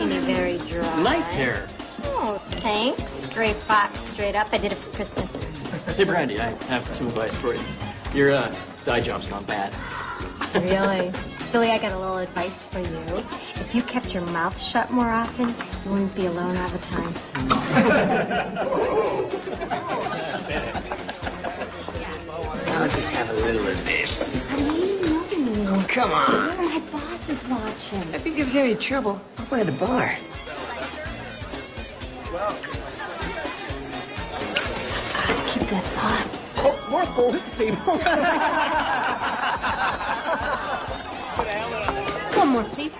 making me very dry. Nice hair. Oh, thanks. Gray fox, straight up. I did it for Christmas. Hey, Brandy, I have some advice for you. Your dye job's gone bad. Really? Billy, I got a little advice for you. If you kept your mouth shut more often, you wouldn't be alone all the time. I'll just have a little of this. Honey, no. Oh, come on. My boss is watching. If it gives you any trouble, I'll play at the bar. Keep that thought. Oh, more gold at the table. One more, please.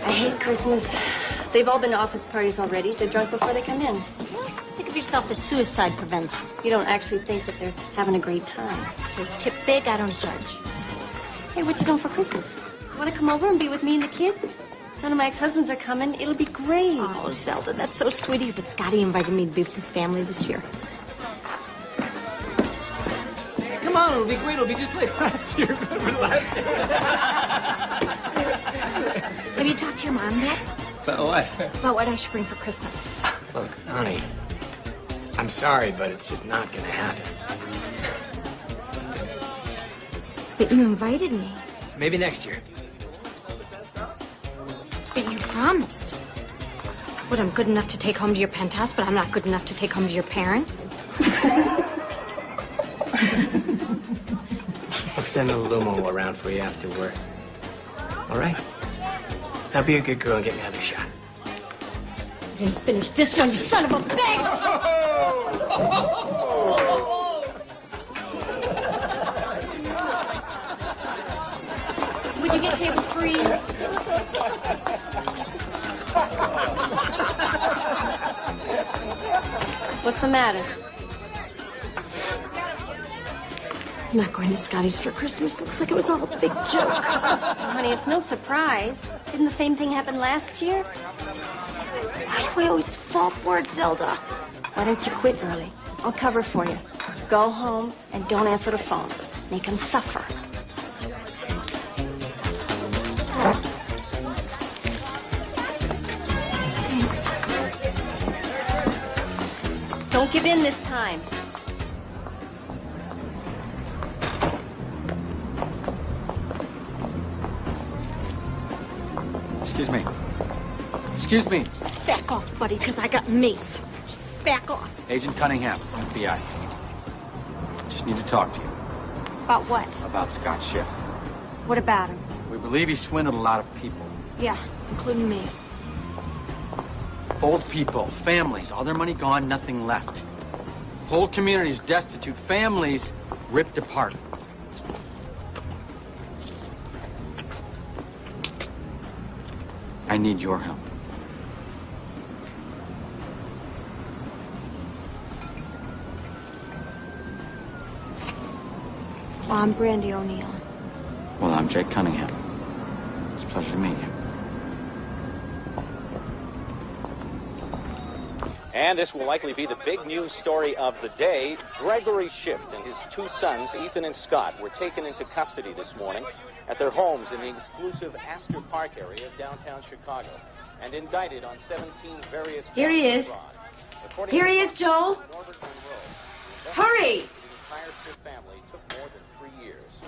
I hate Christmas. They've all been to office parties already. They're drunk before they come in. Well, think of yourself as suicide prevention. You don't actually think that they're having a great time. They tip big, I don't judge. Hey, what you doing for Christmas? Want to come over and be with me and the kids? None of my ex-husbands are coming. It'll be great. Oh, Zelda, that's so sweet of you, but Scotty invited me to be with his family this year. Come on, it'll be great. It'll be just like last year. Remember last year? Have you talked to your mom yet? About what? About what I should bring for Christmas. Look, honey, I'm sorry, but it's just not gonna happen. But you invited me. Maybe next year. But you promised. What, I'm good enough to take home to your penthouse, but I'm not good enough to take home to your parents? I'll send a limo around for you after work. All right? Now be a good girl and get me another shot. You didn't finish this one, you son of a bitch! Would you get table 3? What's the matter? I'm not going to Scotty's for Christmas. Looks like it was all a big joke. Oh, honey, it's no surprise. Didn't the same thing happen last year? Why do I always fall for it, Zelda? Why don't you quit early? I'll cover for you. Go home and don't answer the phone. Make them suffer. Thanks. Don't give in this time. Excuse me. Excuse me. Just back off, buddy, because I got mace. Just back off. Agent Cunningham, FBI. Just need to talk to you About what? about Scott Schiff. What about him? We believe he swindled a lot of people. Yeah, including me. Old people, families, all their money gone, nothing left. Whole communities destitute, families ripped apart. I need your help. Well, I'm Brandy O'Neill. Well, I'm Jake Cunningham. It's a pleasure to meet you. And this will likely be the big news story of the day. Gregory Schiff and his 2 sons, Ethan and Scott, were taken into custody this morning at their homes in the exclusive Astor Park area of downtown Chicago and indicted on 17 various... Here he is. Here he is, Joel. Hurry! The entire Schiff family took more than 3 years.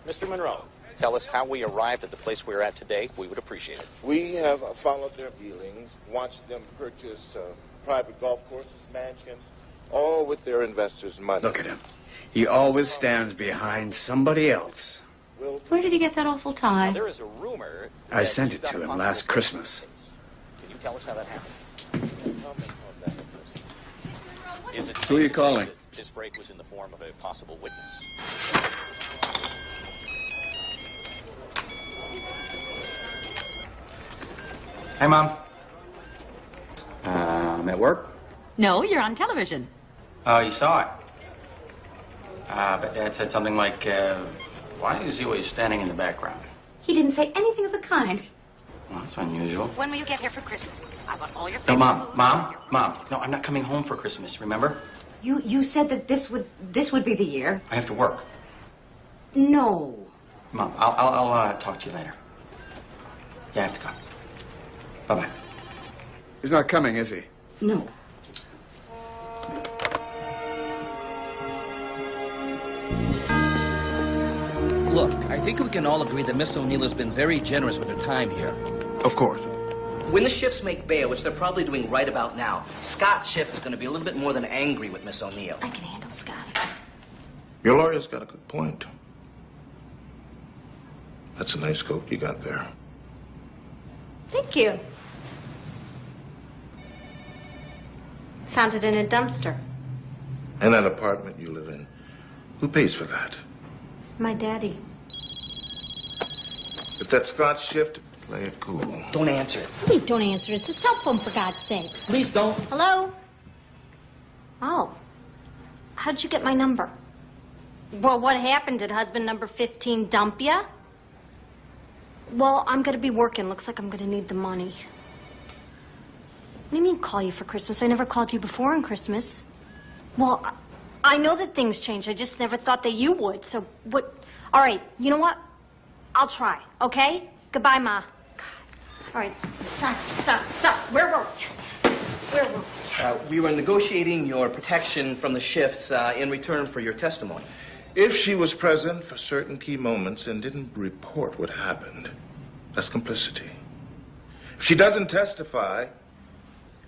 Mr. Monroe, tell us how we arrived at the place we're at today. We would appreciate it. We have followed their dealings, watched them purchase private golf courses, mansions, all with their investors' money. Look at him. He always stands behind somebody else. Where did he get that awful tie? There is a rumor... I sent it to him last Christmas. Can you tell us how that happened? Is it Who are you calling? This break was in the form of a possible witness. Hey, Mom. I'm at work. No, you're on television. Oh, you saw it. But Dad said something like, why is he always standing in the background? He didn't say anything of the kind. Well, that's unusual. When will you get here for Christmas? I want all your No, favorite Mom, food. Mom. No, I'm not coming home for Christmas, remember? You said that this would be the year. I have to work. No. Mom, I'll talk to you later. Yeah, I have to go. Bye-bye. He's not coming, is he? No. Look, I think we can all agree that Miss O'Neill has been very generous with her time here. Of course. When the Shifts make bail, which they're probably doing right about now, Scott Schiff is going to be a little bit more than angry with Miss O'Neill. I can handle Scott. Your lawyer's got a good point. That's a nice coat you got there. Thank you. Found it in a dumpster. And that apartment you live in, who pays for that? My daddy. If that's Scott's shift, play it cool. Don't answer it. Please don't answer. It's a cell phone, for God's sakes. Please don't. Hello? Oh. How'd you get my number? Well, what happened? Did husband number 15 dump ya? Well, I'm gonna be working. Looks like I'm gonna need the money. What do you mean call you for Christmas? I never called you before on Christmas. Well, I know that things change. I just never thought that you would. So what? All right, you know what? I'll try, okay? Goodbye, Ma. God. All right, stop. Where were we? We were negotiating your protection from the Shifts in return for your testimony. If she was present for certain key moments and didn't report what happened, that's complicity. If she doesn't testify,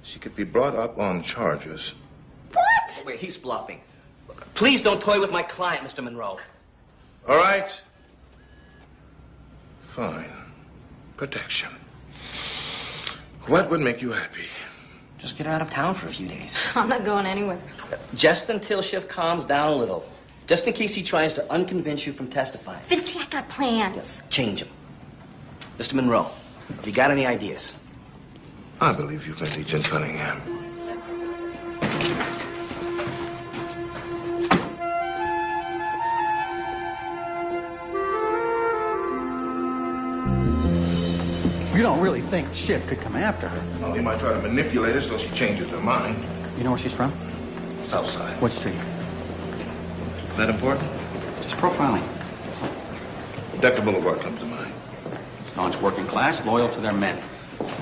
she could be brought up on charges. What? Wait, he's bluffing. Please don't toy with my client, Mr. Monroe. All right. Fine. Protection. What would make you happy? Just get her out of town for a few days. I'm not going anywhere. Just until Schiff calms down a little. Just in case he tries to unconvince you from testifying. Vinci, I got plans. Change him. Mr. Monroe, you got any ideas? I believe you've met Agent Cunningham. You don't really think Schiff could come after her? Well, he might try to manipulate her so she changes her mind. You know where she's from? South Side. What street? Is that important? Just profiling. Decker Boulevard comes to mind. Staunch working class, loyal to their men.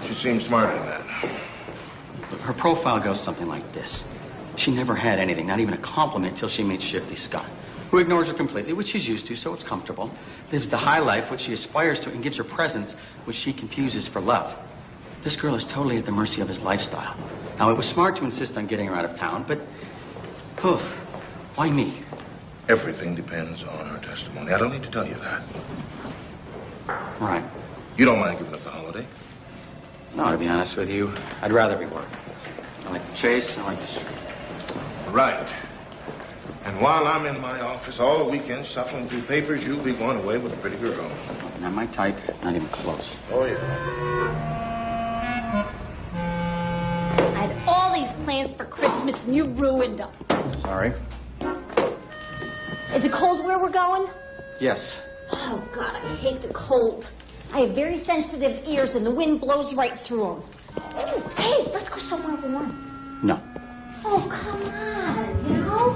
She seems smarter than that. Look, her profile goes something like this. She never had anything, not even a compliment, till she meets Shifty Scott, who ignores her completely, which she's used to, so it's comfortable. Lives the high life, which she aspires to, and gives her presents, which she confuses for love. This girl is totally at the mercy of his lifestyle. Now, it was smart to insist on getting her out of town, but, oof, why me? Everything depends on her testimony. I don't need to tell you that. All right. You don't mind giving up the holiday? No, to be honest with you, I'd rather be working. I like to chase, I like to street. Right. And while I'm in my office all weekend shuffling through papers, you'll be going away with a pretty girl. Not my type, not even close. Oh, yeah. I had all these plans for Christmas and you ruined them. Sorry. Is it cold where we're going? Yes. Oh, God, I hate the cold. I have very sensitive ears and the wind blows right through them. Oh, hey, let's go somewhere warm. No. Oh, come on, you know?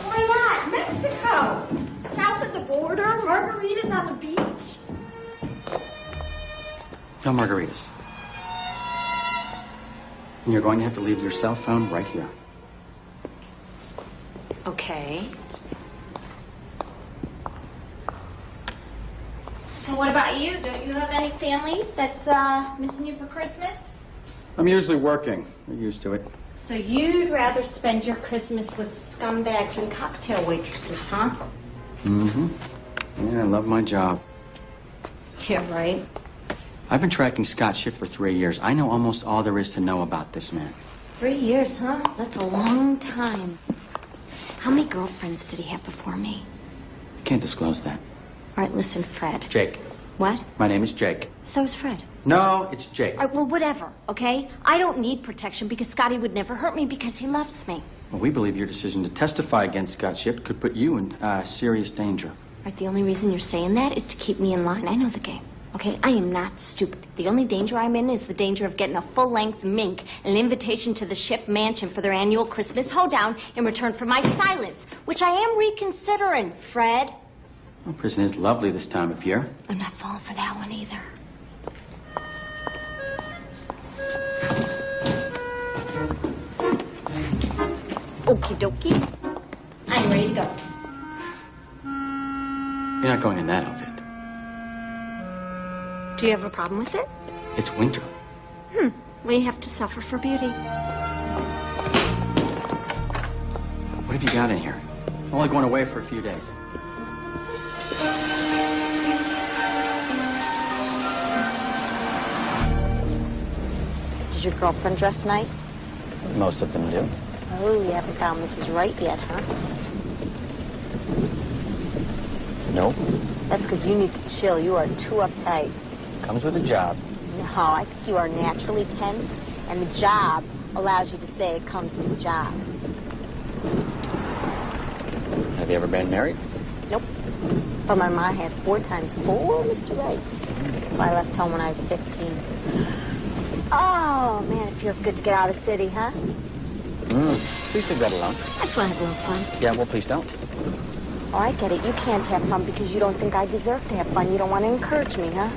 Why not? Mexico. South of the border, margaritas on the beach. No margaritas. And you're going to have to leave your cell phone right here. Okay. So what about you? Don't you have any family that's missing you for Christmas? I'm usually working. We're used to it. So you'd rather spend your Christmas with scumbags and cocktail waitresses, huh? Mm-hmm. Yeah, I love my job. Yeah, right. I've been tracking Scott Schiff for 3 years. I know almost all there is to know about this man. 3 years, huh? That's a long time. How many girlfriends did he have before me? Can't disclose that. All right, listen, Fred. Jake. What? My name is Jake. I thought it was Fred. No, it's Jake. All right, well, whatever, okay? I don't need protection because Scotty would never hurt me because he loves me. Well, we believe your decision to testify against Scott Schiff could put you in serious danger. All right, the only reason you're saying that is to keep me in line. I know the game, okay? I am not stupid. The only danger I'm in is the danger of getting a full-length mink, an invitation to the Schiff mansion for their annual Christmas hoedown in return for my silence, which I am reconsidering, Fred. Well, prison is lovely this time of year. I'm not falling for that one either. Okie dokie. I'm ready to go. You're not going in that outfit. Do you have a problem with it? It's winter. We have to suffer for beauty. What have you got in here? I'm only going away for a few days. Did your girlfriend dress nice? Most of them do. Oh, you haven't found Mrs. Right yet, huh? No. That's because you need to chill. You are too uptight. Comes with a job. No, I think you are naturally tense, and the job allows you to say it comes with a job. Have you ever been married? Nope. But my ma has 4 times 4 Mr. Rights. So I left home when I was 15. Oh, man, it feels good to get out of the city, huh? Please leave that alone. I just want to have a little fun. Yeah, well, please don't. Oh, I get it. You can't have fun because you don't think I deserve to have fun. You don't want to encourage me, huh?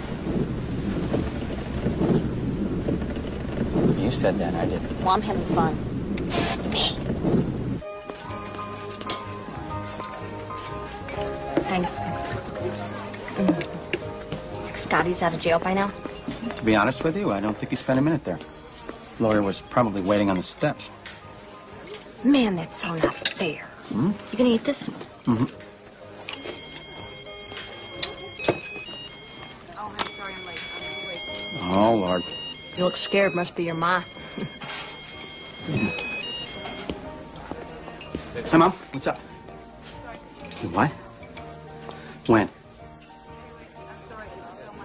You said that, I didn't. Well, I'm having fun. Me. Thanks. Think Scotty's out of jail by now? To be honest with you, I don't think he spent a minute there. Lawyer was probably waiting on the steps. Man, that's so not fair. You gonna eat this? Mm-hmm. Oh, I'm sorry I'm late. Oh, Lord. You look scared. Must be your ma. Hi, Mom. What's up? What? When?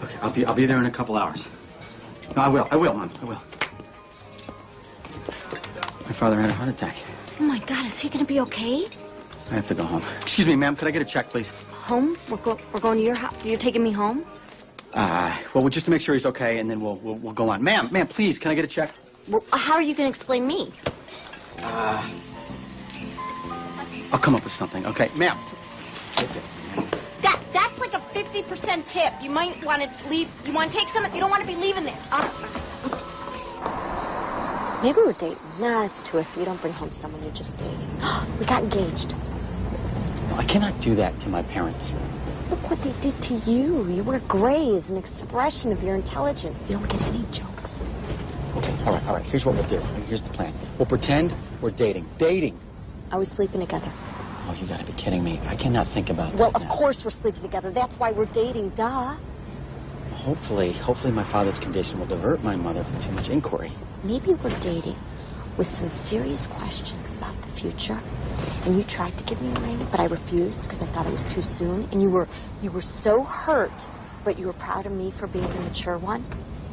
Okay, I'll be there in a couple hours. No, I will, Mom. I will. My father had a heart attack. Oh, my God. Is he gonna be okay? I have to go home. Excuse me, ma'am. Could I get a check, please? Home? We're going to your house. You're taking me home? Well, just to make sure he's okay, and then we'll go on. Ma'am, please, can I get a check? Well, how are you gonna explain me? I'll come up with something. Okay, ma'am. That's like a 50% tip. You might want to leave. You want to take some? You don't want to be leaving there. Maybe we're dating. Nah, it's too iffy. You don't bring home someone you're just dating. We got engaged. No, I cannot do that to my parents. Look what they did to you. You wear gray as an expression of your intelligence. You don't get any jokes. Okay, all right. Here's what we'll do. Here's the plan. We'll pretend we're dating. Dating! Are we sleeping together? Oh, you gotta be kidding me. I cannot think about that. Well, of course we're sleeping together. That's why we're dating, duh. Hopefully my father's condition will divert my mother from too much inquiry. Maybe we're dating with some serious questions about the future. And you tried to give me a ring, but I refused because I thought it was too soon. And you were so hurt, but you were proud of me for being the mature one.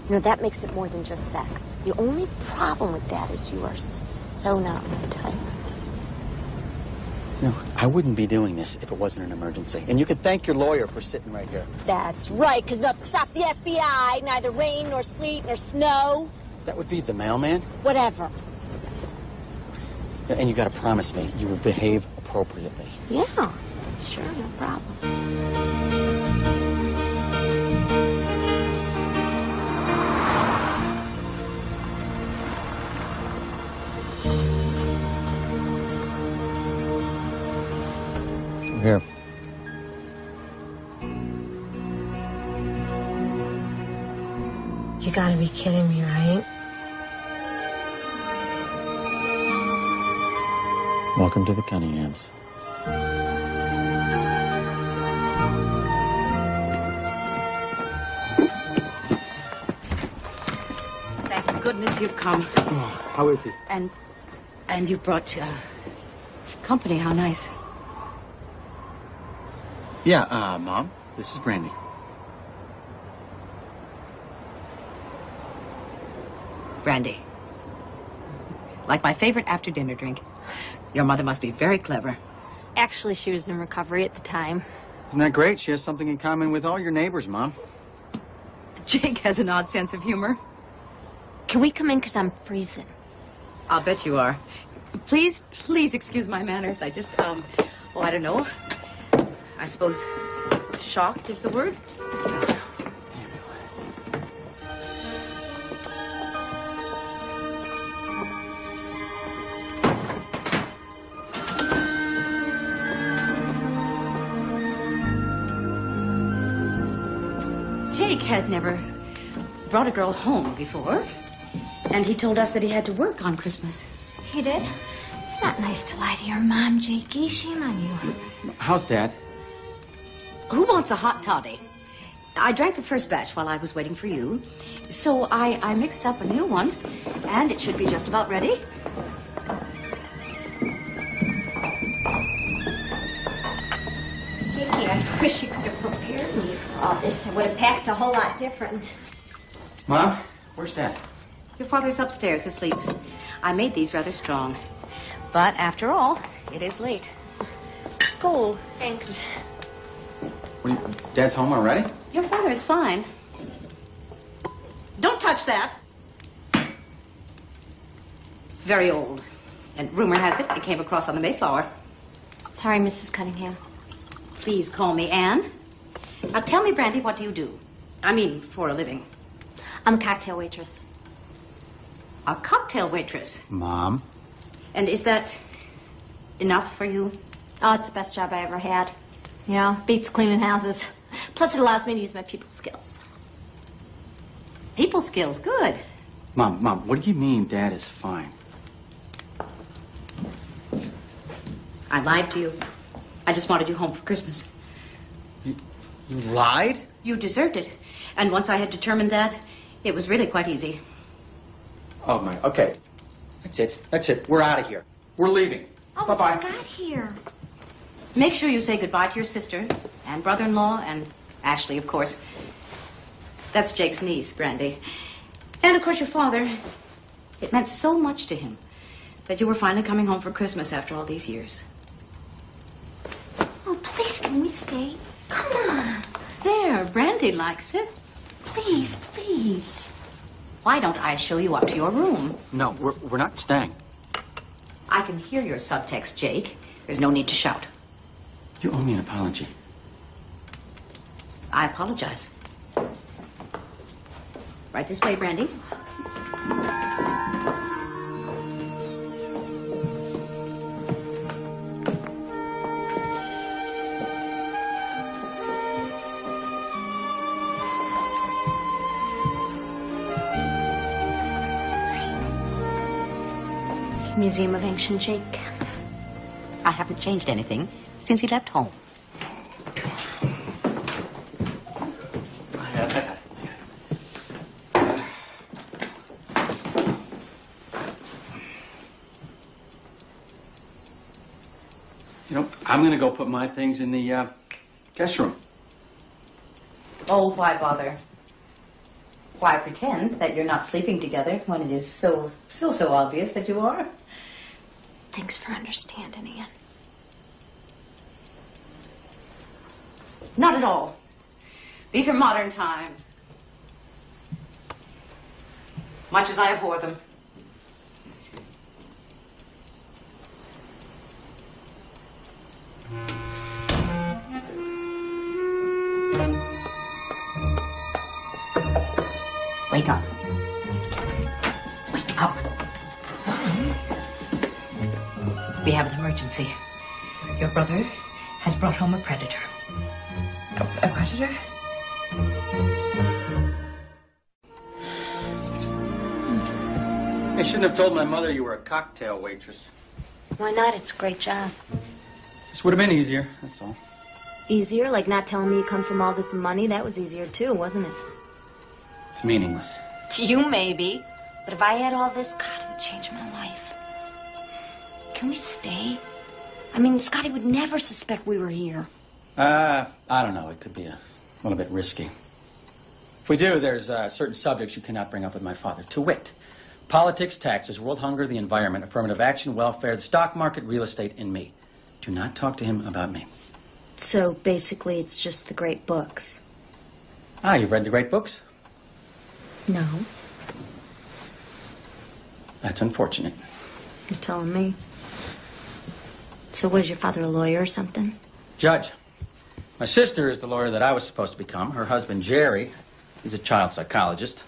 You know, that makes it more than just sex. The only problem with that is you are so not my type. No, I wouldn't be doing this if it wasn't an emergency. And you could thank your lawyer for sitting right here. That's right, because nothing stops the FBI, neither rain nor sleet nor snow. That would be the mailman? Whatever. And you gotta promise me you would behave appropriately. Yeah, sure, no problem. Here. You gotta be kidding me, right? Welcome to the Cunninghams. Thank goodness you've come. Oh, how is he? And you brought company. How nice. Yeah, Mom, this is Brandy. Brandy. Like my favorite after-dinner drink. Your mother must be very clever. Actually, she was in recovery at the time. Isn't that great? She has something in common with all your neighbors, Mom. Jake has an odd sense of humor. Can we come in, because I'm freezing? I'll bet you are. Please excuse my manners. I just, I don't know. I suppose Shocked is the word? Jake has never brought a girl home before. And he told us that he had to work on Christmas. He did? It's not nice to lie to your mom, Jakey. Shame on you. How's Dad? Who wants a hot toddy? I drank the first batch while I was waiting for you. So I mixed up a new one. And it should be just about ready. Jakey, I wish you could have prepared me for all this. I would have packed a whole lot different. Mom, where's Dad? Your father's upstairs asleep. I made these rather strong. But after all, it is late. Skull. Thanks. Dad's home already? Your father is fine. Don't touch that. It's very old. And rumor has it came across on the Mayflower. Sorry, Mrs. Cunningham. Please call me Anne. Now tell me, Brandy, what do you do? I mean, for a living. I'm a cocktail waitress. A cocktail waitress? Mom. And is that enough for you? Oh, it's the best job I ever had. You know, beats cleaning houses. Plus, it allows me to use my people skills. People skills, good. Mom, what do you mean Dad is fine? I lied to you. I just wanted you home for Christmas. You lied? You deserved it. And once I had determined that, it was really quite easy. Oh, my. Okay. That's it. We're out of here. We're leaving. Oh, Bye-bye. we just got here. Make sure you say goodbye to your sister and brother-in-law and Ashley, of course. That's Jake's niece, Brandy. And, of course, your father. It meant so much to him that you were finally coming home for Christmas after all these years. Oh, please, can we stay? Come on. There, Brandy likes it. Please, please. Why don't I show you up to your room? No, we're not staying. I can hear your subtext, Jake. There's no need to shout. You owe me an apology. I apologize. Right this way, Brandy. Museum of Ancient Jake. I haven't changed anything since he left home. You know, I'm going to go put my things in the guest room. Oh, why bother? Why pretend that you're not sleeping together when it is so obvious that you are? Thanks for understanding, Anne. Not at all. These are modern times. Much as I abhor them. Wake up. Wake up. We have an emergency. Your brother has brought home a predator. A predator? I shouldn't have told my mother you were a cocktail waitress. Why not? It's a great job. This would have been easier, that's all. Easier? Like not telling me you come from all this money? That was easier too, wasn't it? It's meaningless. To you, maybe. But if I had all this, God, it would change my life. Can we stay? I mean, Scotty would never suspect we were here. I don't know. It could be a little bit risky. If we do, there's certain subjects you cannot bring up with my father. To wit, politics, taxes, world hunger, the environment, affirmative action, welfare, the stock market, real estate, and me. Do not talk to him about me. So basically, it's just the great books. Ah, you've read the great books? No. That's unfortunate. You're telling me. So was your father a lawyer or something? Judge. My sister is the lawyer that I was supposed to become. Her husband, Jerry, is a child psychologist.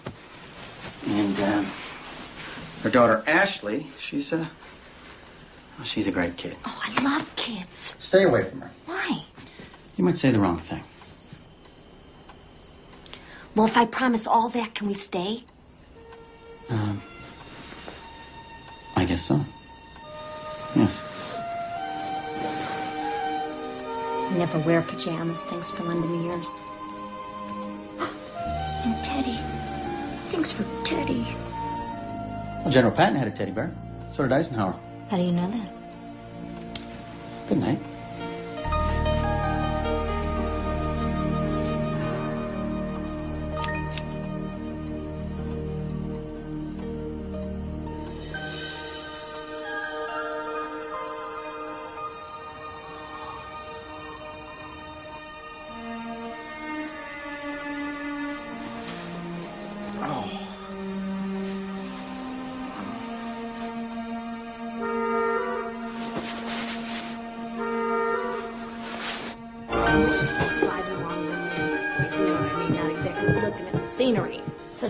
And her daughter, Ashley, she's a great kid. Oh, I love kids. Stay away from her. Why? You might say the wrong thing. Well, if I promise all that, can we stay? I guess so. Yes. I never wear pajamas. Thanks for lending me yours. And Teddy. Thanks for Teddy. Well, General Patton had a teddy bear. So did Eisenhower. How do you know that? Good night.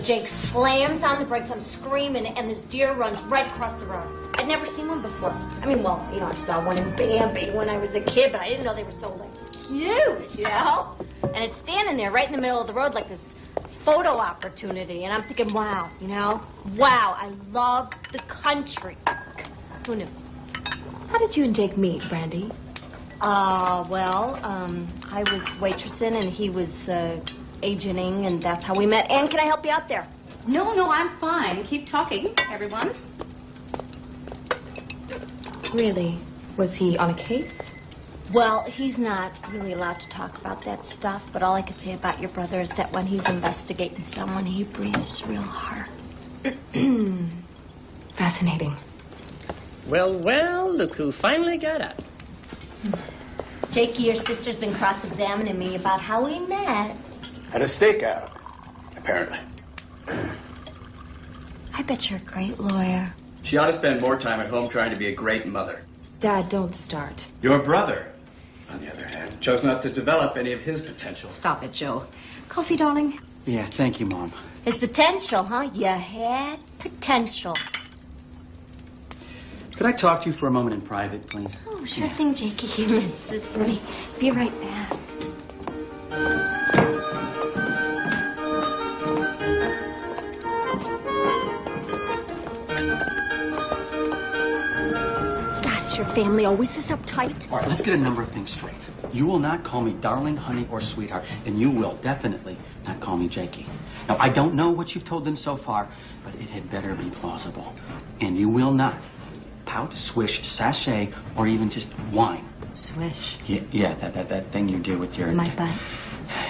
Jake slams on the brakes, I'm screaming, and this deer runs right across the road. I'd never seen one before. I mean, well, I saw one in Bambi when I was a kid, but I didn't know they were so, huge, And it's standing there right in the middle of the road like this photo opportunity, and I'm thinking, wow, wow, I love the country. Who knew? How did you and Jake meet, Brandy? I was waitressing, and he was, agenting, and that's how we met. Ann, can I help you out there? No, I'm fine. Keep talking, everyone. Really? Was he on a case? Well, he's not really allowed to talk about that stuff, but all I could say about your brother is that when he's investigating someone, he breathes real hard. Fascinating. Well, look who finally got up. Jakey, your sister's been cross-examining me about how we met. At a stakeout, apparently. I bet you're a great lawyer. She ought to spend more time at home trying to be a great mother. Dad, don't start. Your brother, on the other hand, chose not to develop any of his potential. Stop it, Joe. Coffee, darling? Yeah, thank you, Mom. His potential, huh? You had potential. Could I talk to you for a moment in private, please? Oh, sure thing, Jakey. It's me. Be right back. Your family always this uptight? All right, let's get a number of things straight. You will not call me darling, honey, or sweetheart, and you will definitely not call me Jakey. Now, I don't know what you've told them so far, but it had better be plausible. And you will not pout, swish, sashay, or even just whine. Swish? Yeah, that thing you do with your... My butt?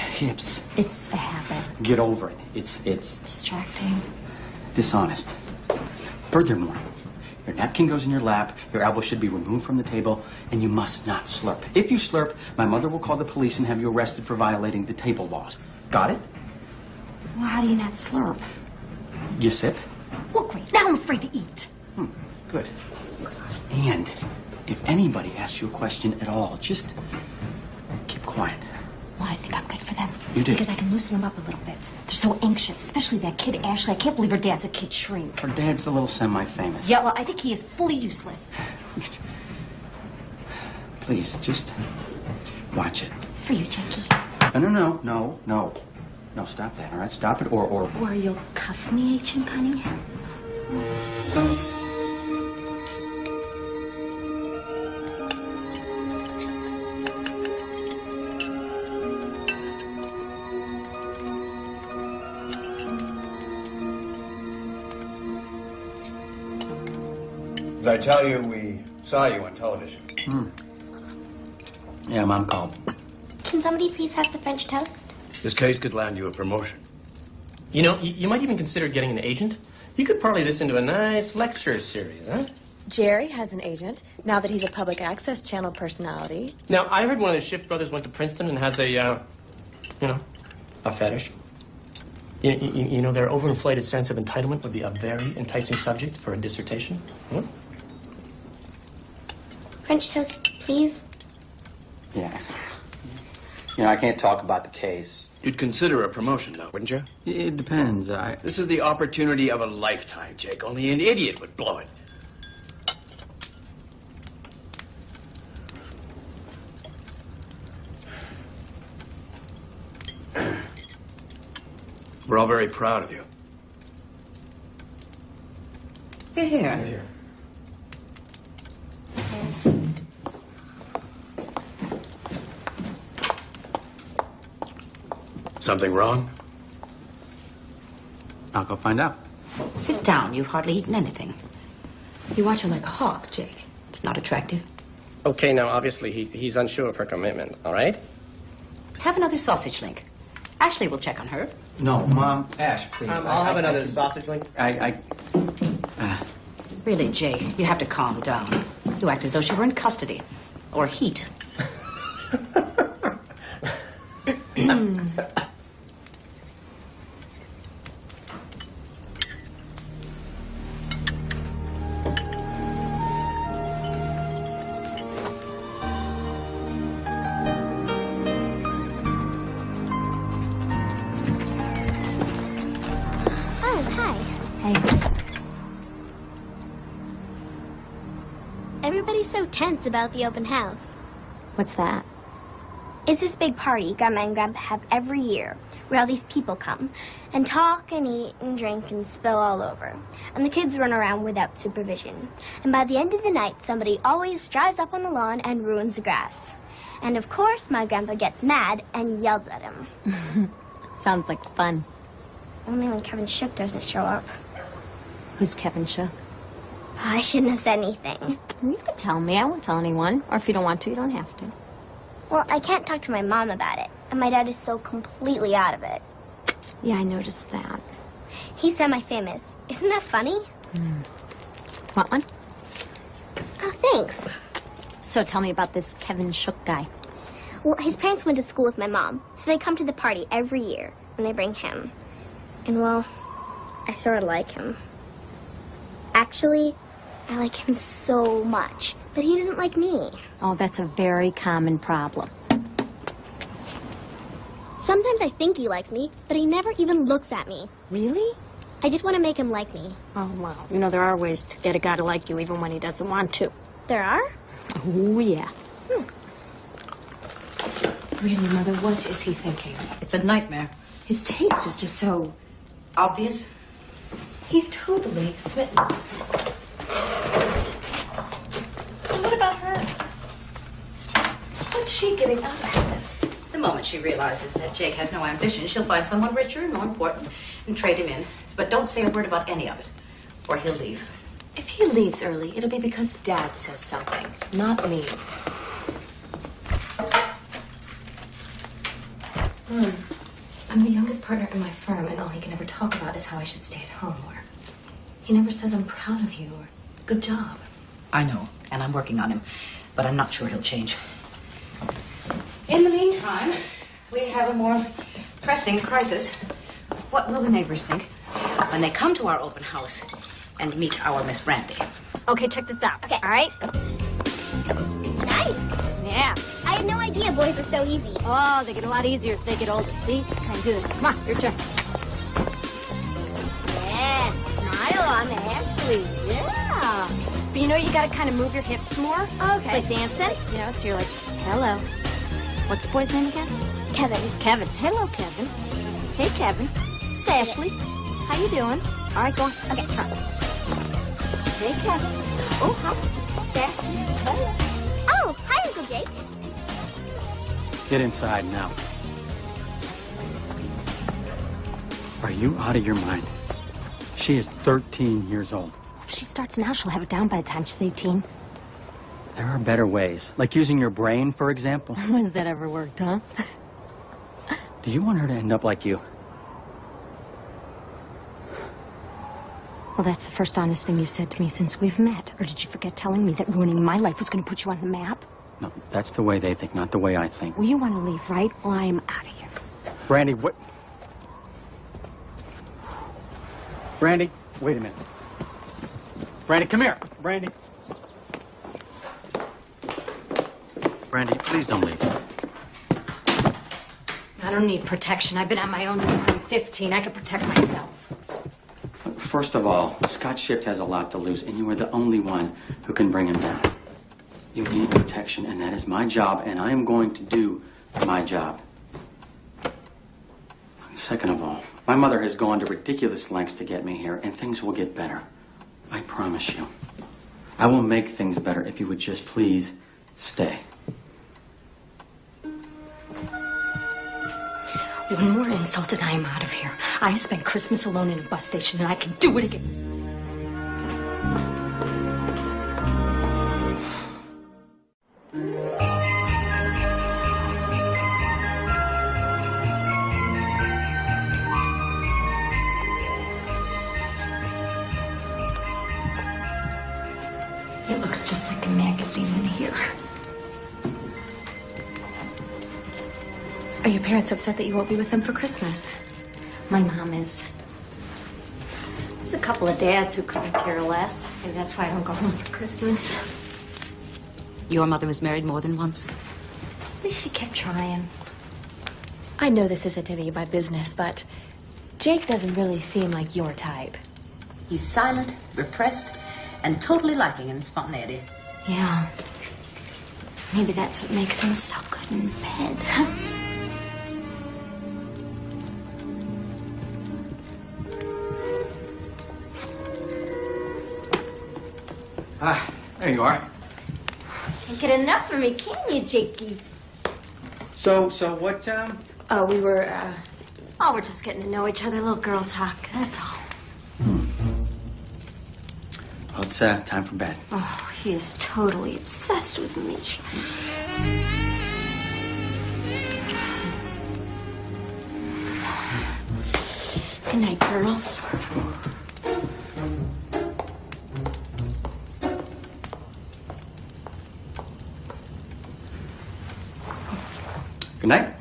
Hips. It's a habit. Get over it. It's... distracting. Dishonest. Furthermore, your napkin goes in your lap, your elbow should be removed from the table, and you must not slurp. If you slurp, my mother will call the police and have you arrested for violating the table laws. Got it? Well, how do you not slurp? You sip? Well, great. Now I'm afraid to eat. Good. And if anybody asks you a question at all, just keep quiet. Well, I think I'm good for them. You do? Because I can loosen them up a little bit. They're so anxious, especially that kid, Ashley. I can't believe her dad's a kid shrink. Her dad's a little semi-famous. Yeah, well, I think he is fully useless. Please, just watch it. For you, Jakey. No, stop that, all right? Stop it, or... Or you'll cuff me, H.M. Cunningham. Did I tell you we saw you on television? Yeah, Mom called. Can somebody please have the French toast? This case could land you a promotion. You might even consider getting an agent. You could parlay this into a nice lecture series, huh? Jerry has an agent, now that he's a public access channel personality. Now, I heard one of the Schiff brothers went to Princeton and has a fetish. Their overinflated sense of entitlement would be a very enticing subject for a dissertation. French toast, please. Yes. You know, I can't talk about the case. You'd consider a promotion, though, wouldn't you? It depends. This is the opportunity of a lifetime, Jake. Only an idiot would blow it. We're all very proud of you. You're here. Something wrong? I'll go find out. Sit down. You've hardly eaten anything. You watch her like a hawk, Jake. It's not attractive. Okay, now, obviously, he's unsure of her commitment, all right? Have another sausage link. Ashley will check on her. No, Mom. Ash, please. I'll have another sausage link. Really, Jake, you have to calm down. You act as though she were in custody. Or heat. Everybody's so tense about the open house. What's that? It's this big party Grandma and Grandpa have every year, where all these people come and talk and eat and drink and spill all over. And the kids run around without supervision. And by the end of the night, somebody always drives up on the lawn and ruins the grass. And of course, my grandpa gets mad and yells at him. Sounds like fun. Only when Kevin Shook doesn't show up. Who's Kevin Shook? I shouldn't have said anything. You could tell me. I won't tell anyone. Or if you don't want to, you don't have to. Well, I can't talk to my mom about it. And my dad is so completely out of it. Yeah, I noticed that. He's semi-famous. Isn't that funny? Want one? Oh, thanks. So tell me about this Kevin Shook guy. Well, his parents went to school with my mom, so they come to the party every year, and they bring him. And, well, I sort of like him. Actually, I like him so much, but he doesn't like me. Oh, that's a very common problem. Sometimes I think he likes me, but he never even looks at me. Really? I just want to make him like me. Oh, well, you know, there are ways to get a guy to like you even when he doesn't want to. There are? Oh, yeah. Really, Mother, what is he thinking? It's a nightmare. His taste is just so obvious. He's totally smitten. And what about her? What's she getting out of this? The moment she realizes that Jake has no ambition, she'll find someone richer and more important and trade him in. But don't say a word about any of it, or he'll leave. If he leaves early, it'll be because Dad says something, not me. I'm the youngest partner in my firm, and all he can ever talk about is how I should stay at home, or he never says I'm proud of you, or good job. I know, and I'm working on him, but I'm not sure he'll change. In the meantime, we have a more pressing crisis. What will the neighbors think when they come to our open house and meet our Miss Brandy? Okay, check this out. Okay. All right? Nice. Yeah. I had no idea boys were so easy. Oh, they get a lot easier as they get older. See? Just kind of do this. Come on, your turn. Yeah. Smile on Ashley. Yeah. But you know, you got to kind of move your hips more. Okay. It's like dancing. You know, so you're like, hello. What's the boy's name again? Kevin. Kevin. Hello, Kevin. Hey, Kevin. It's Ashley. How you doing? All right, go on. Okay. Try. Hey, Kevin. Oh, hi. There. Hey. Oh, hi, Uncle Jake. Get inside now. Are you out of your mind? She is 13 years old. If she starts now, she'll have it down by the time she's 18. There are better ways, like using your brain, for example. When's that ever worked, huh? Do you want her to end up like you? Well, that's the first honest thing you've said to me since we've met. Or did you forget telling me that ruining my life was going to put you on the map? No, that's the way they think, not the way I think. Well, you want to leave, right? Well, I am out of here. Brandy, what? Brandy, wait a minute. Brandy, come here. Brandy. Brandy, please don't leave. I don't need protection. I've been on my own since I'm 15. I can protect myself. First of all, Scott Shift has a lot to lose, and you are the only one who can bring him down. You need protection, and that is my job, and I am going to do my job. Second of all, my mother has gone to ridiculous lengths to get me here, and things will get better. I promise you. I will make things better if you would just please stay. One more insult and I am out of here. I've spent Christmas alone in a bus station and I can do it again. It looks just like a magazine in here. Are your parents upset that you won't be with them for Christmas? My mom is. There's a couple of dads who couldn't care less. Maybe that's why I don't go home for Christmas. Your mother was married more than once? At least she kept trying. I know this isn't any of my business, but Jake doesn't really seem like your type. He's silent, repressed, and totally lacking in spontaneity. Yeah. Maybe that's what makes him so good in bed. Ah, there you are. Can't get enough of me, can you, Jakey? So what, We were, Oh, we're just getting to know each other. Little girl talk, that's all. Well, it's time for bed. Oh, he is totally obsessed with me. Good night, girls. Good night.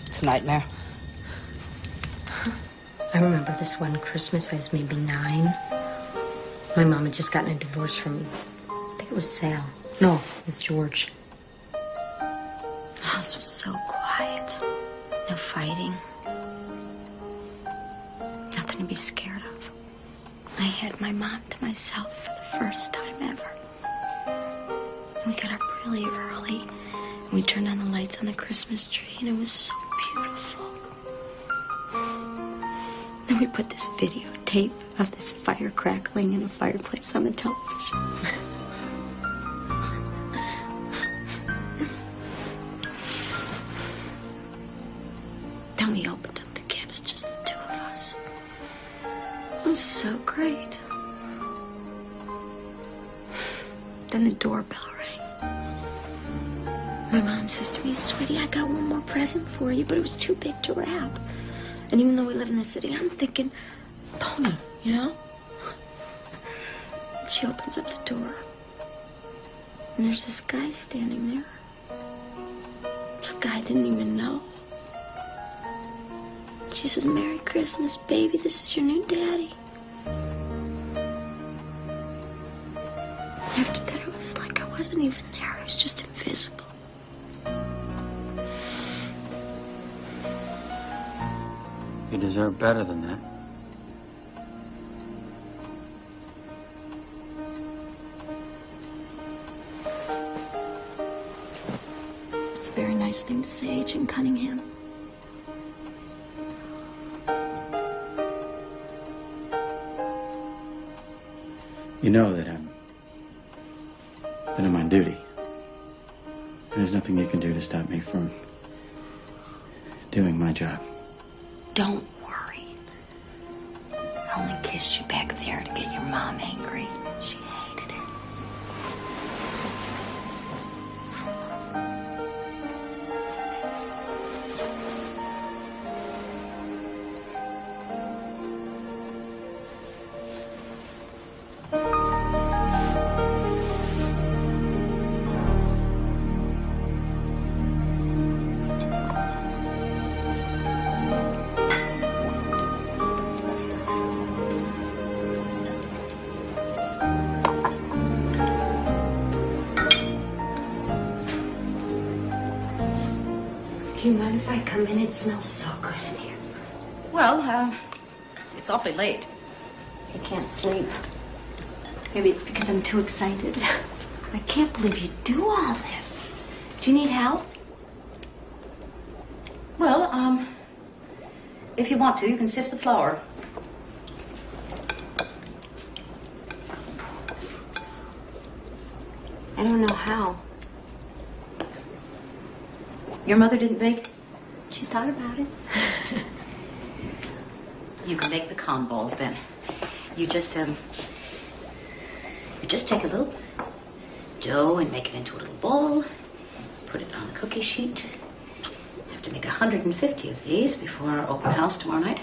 It's a nightmare. I remember this one Christmas, I was maybe 9. My mom had just gotten a divorce from, I think it was Sal. No, it was George. The house was so quiet. No fighting. Nothing to be scared of. I had my mom to myself for the first time ever. We got up really early. And we turned on the lights on the Christmas tree, and it was so beautiful. Then we put this videotape of this fire crackling in a fireplace on the television. Then we opened up the gifts, just the two of us. It was so great. Then the doorbell rang. My mom says to me, "Sweetie, I got one more present for you," but it was too big to wrap. And even though we live in the city, I'm thinking, pony, you know? She opens up the door. And there's this guy standing there. This guy didn't even know. She says, "Merry Christmas, baby. This is your new daddy." After that, it was like I wasn't even there. I was just invisible. You deserve better than that. It's a very nice thing to say, Agent Cunningham. You know that I'm on duty. And there's nothing you can do to stop me from doing my job. Don't worry. I only kissed you back there to get your mom angry. She hated it. you mind if I come in? It smells so good in here. Well, it's awfully late. I can't sleep. Maybe it's because I'm too excited. I can't believe you do all this. Do you need help? Well, if you want to, you can sift the flour. I don't know how. Your mother didn't bake? She thought about it. You can make pecan balls then. You just take a little dough and make it into a little ball. Put it on the cookie sheet. I have to make 150 of these before our open house tomorrow night.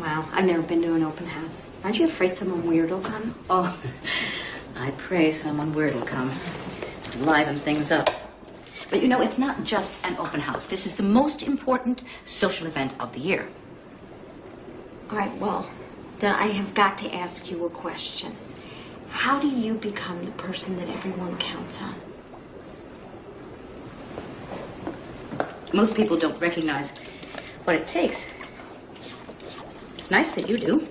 Wow, I've never been to an open house. Aren't you afraid someone weird will come? Oh, I pray someone weird will come to liven things up. But you know, it's not just an open house. This is the most important social event of the year. All right, well, then I have got to ask you a question. How do you become the person that everyone counts on? Most people don't recognize what it takes. It's nice that you do.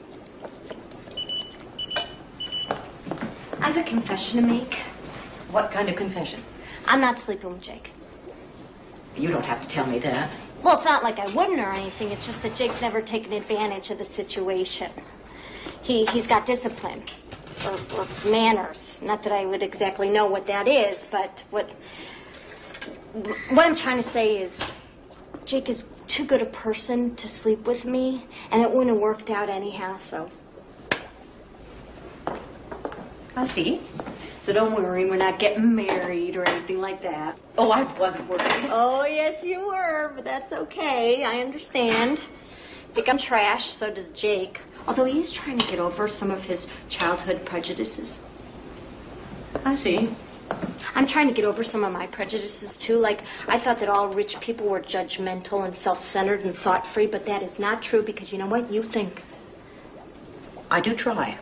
I have a confession to make. What kind of confession? I'm not sleeping with Jake. You don't have to tell me that. Well, it's not like I wouldn't or anything. It's just that Jake's never taken advantage of the situation. He's got discipline or manners. Not that I would exactly know what that is, but what I'm trying to say is Jake is too good a person to sleep with me, and it wouldn't have worked out anyhow, so. I see. So don't worry, we're not getting married or anything like that. Oh, I wasn't worried. Oh, yes, you were, but that's okay. I understand. I think I'm trash, so does Jake. Although he is trying to get over some of his childhood prejudices. I see. I'm trying to get over some of my prejudices, too. Like, I thought that all rich people were judgmental and self-centered and thought-free, but that is not true because you know what? You think. I do try.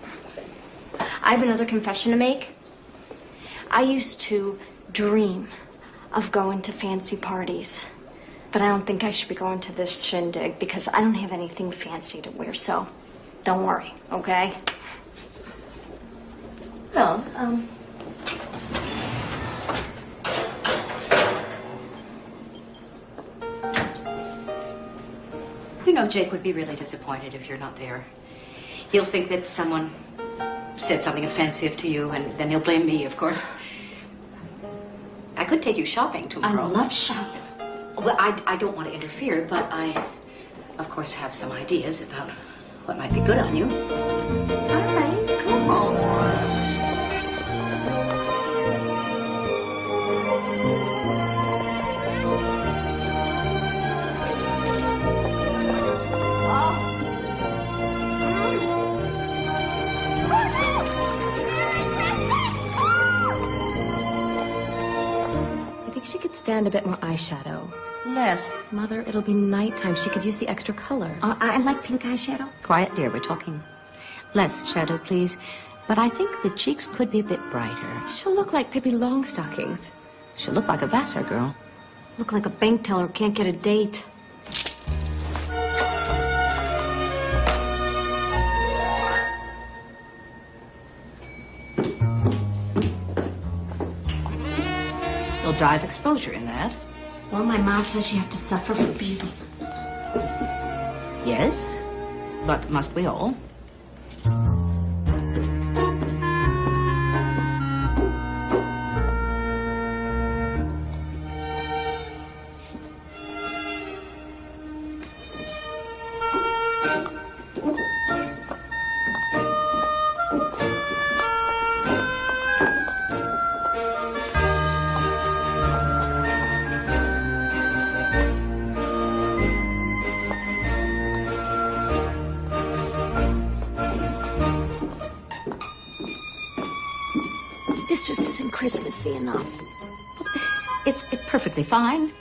I have another confession to make. I used to dream of going to fancy parties, but I don't think I should be going to this shindig because I don't have anything fancy to wear, so don't worry, okay? Well, you know, Jake would be really disappointed if you're not there. He'll think that someone said something offensive to you, and then he'll blame me, of course. I could take you shopping tomorrow. I love shopping. Well, I don't want to interfere, but I, of course, have some ideas about what might be good on you. All right, come on. She could stand a bit more eyeshadow. Less. Mother, it'll be nighttime. She could use the extra color. I like pink eyeshadow. Quiet, dear. We're talking. Less shadow, please. But I think the cheeks could be a bit brighter. She'll look like Pippi Longstockings. She'll look like a Vassar girl. Look like a bank teller who can't get a date. Dive exposure in that. Well, my ma says you have to suffer for beauty. Yes, but must we all? This just isn't Christmassy enough. It's perfectly fine.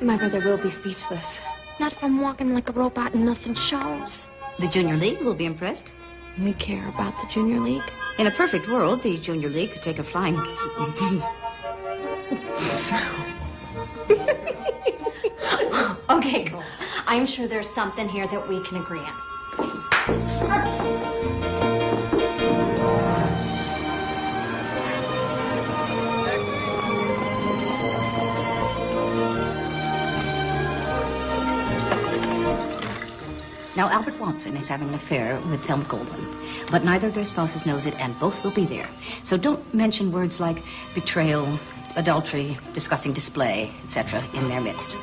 My brother will be speechless. Not if I'm walking like a robot and nothing shows. The Junior League will be impressed. We care about the Junior League. In a perfect world, the Junior League could take a flying... Okay, cool. I'm sure there's something here that we can agree on. Now, Albert Watson is having an affair with Thelma Golden, but neither of their spouses knows it, and both will be there. So don't mention words like betrayal, adultery, disgusting display, etc. in their midst.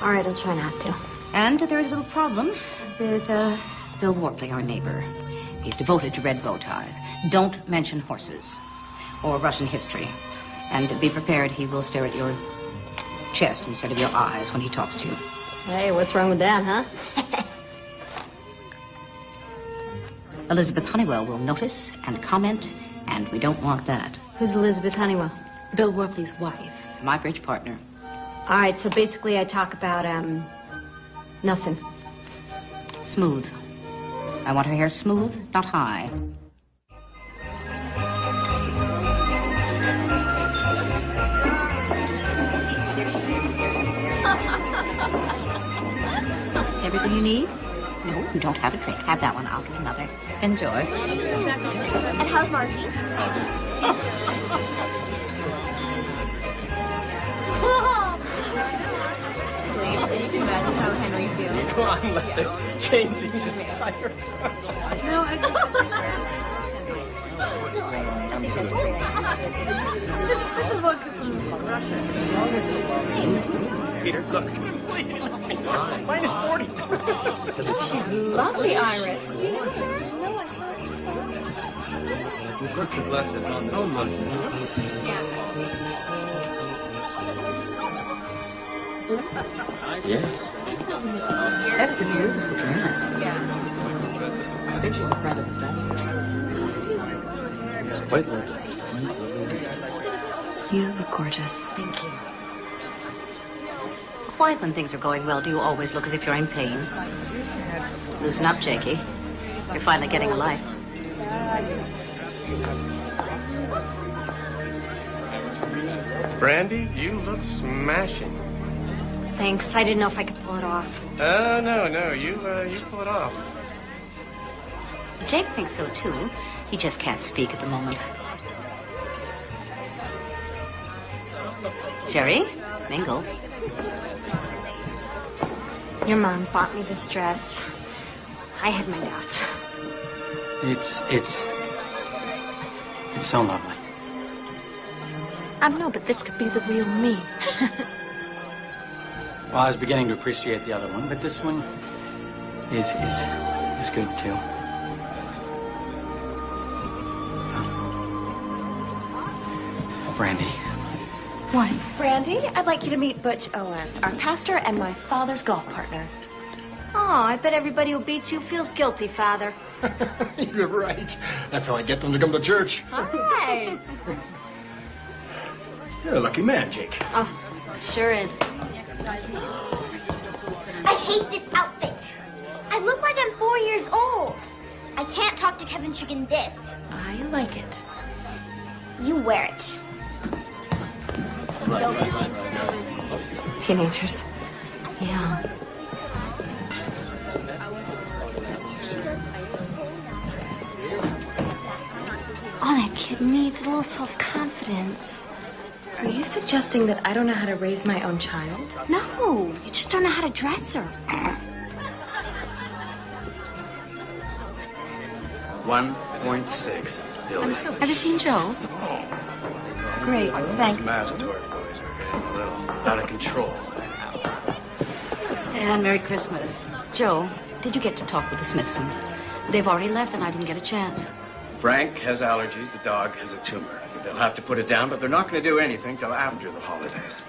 All right, I'll try not to. And there is a little problem with Bill Wortley, our neighbor. He's devoted to red bow ties. Don't mention horses or Russian history. And be prepared, he will stare at your chest instead of your eyes when he talks to you. Hey, what's wrong with that, huh? Elizabeth Honeywell will notice and comment, and we don't want that. Who's Elizabeth Honeywell? Bill Wortley's wife. My bridge partner. All right, so basically I talk about, nothing. Smooth. I want her hair smooth, not high. Everything you need? No, you don't have a drink. Have that one. I'll get another. Enjoy. And how's Margie? Please, can you imagine how Henry feels? Come on, Lester. Changing the tire. No, This special vodka from Russia. Peter, look. Minus 40. She's lovely, Iris. No, I saw this. We've got your glasses on the phone. Yeah. That's a beautiful dress. I think she's a friend of the family. It's quite lovely. You look gorgeous. Thank you. Why, when things are going well, do you always look as if you're in pain? Loosen up, Jakey. You're finally getting a life. Brandy, you look smashing. thanks. I didn't know if I could pull it off. No, you pull it off. Jake thinks so, too. He just can't speak at the moment. Jerry, mingle. Your mom bought me this dress. I had my doubts. It's so lovely. I don't know, but this could be the real me. Well, I was beginning to appreciate the other one, but this one is good too. Brandy. What? Brandy, I'd like you to meet Butch Owens, our pastor and my father's golf partner. Oh, I bet everybody who beats you feels guilty, Father. You're right. That's how I get them to come to church. Hi. You're a lucky man, Jake. Oh, sure is. I hate this outfit. I look like I'm 4 years old. I can't talk to Kevin Chick in this. I like it. You wear it. Teenagers. Yeah. All that kid needs is a little self-confidence. Are you suggesting that I don't know how to raise my own child? No, you just don't know how to dress her. 1.6 billion. Ever seen Joe? Great, thanks. Mastoid boys are getting a little out of control. Oh, Stan, Merry Christmas. Joe, did you get to talk with the Smithsons? They've already left and I didn't get a chance. Frank has allergies. The dog has a tumor. They'll have to put it down, but they're not going to do anything till after the holidays.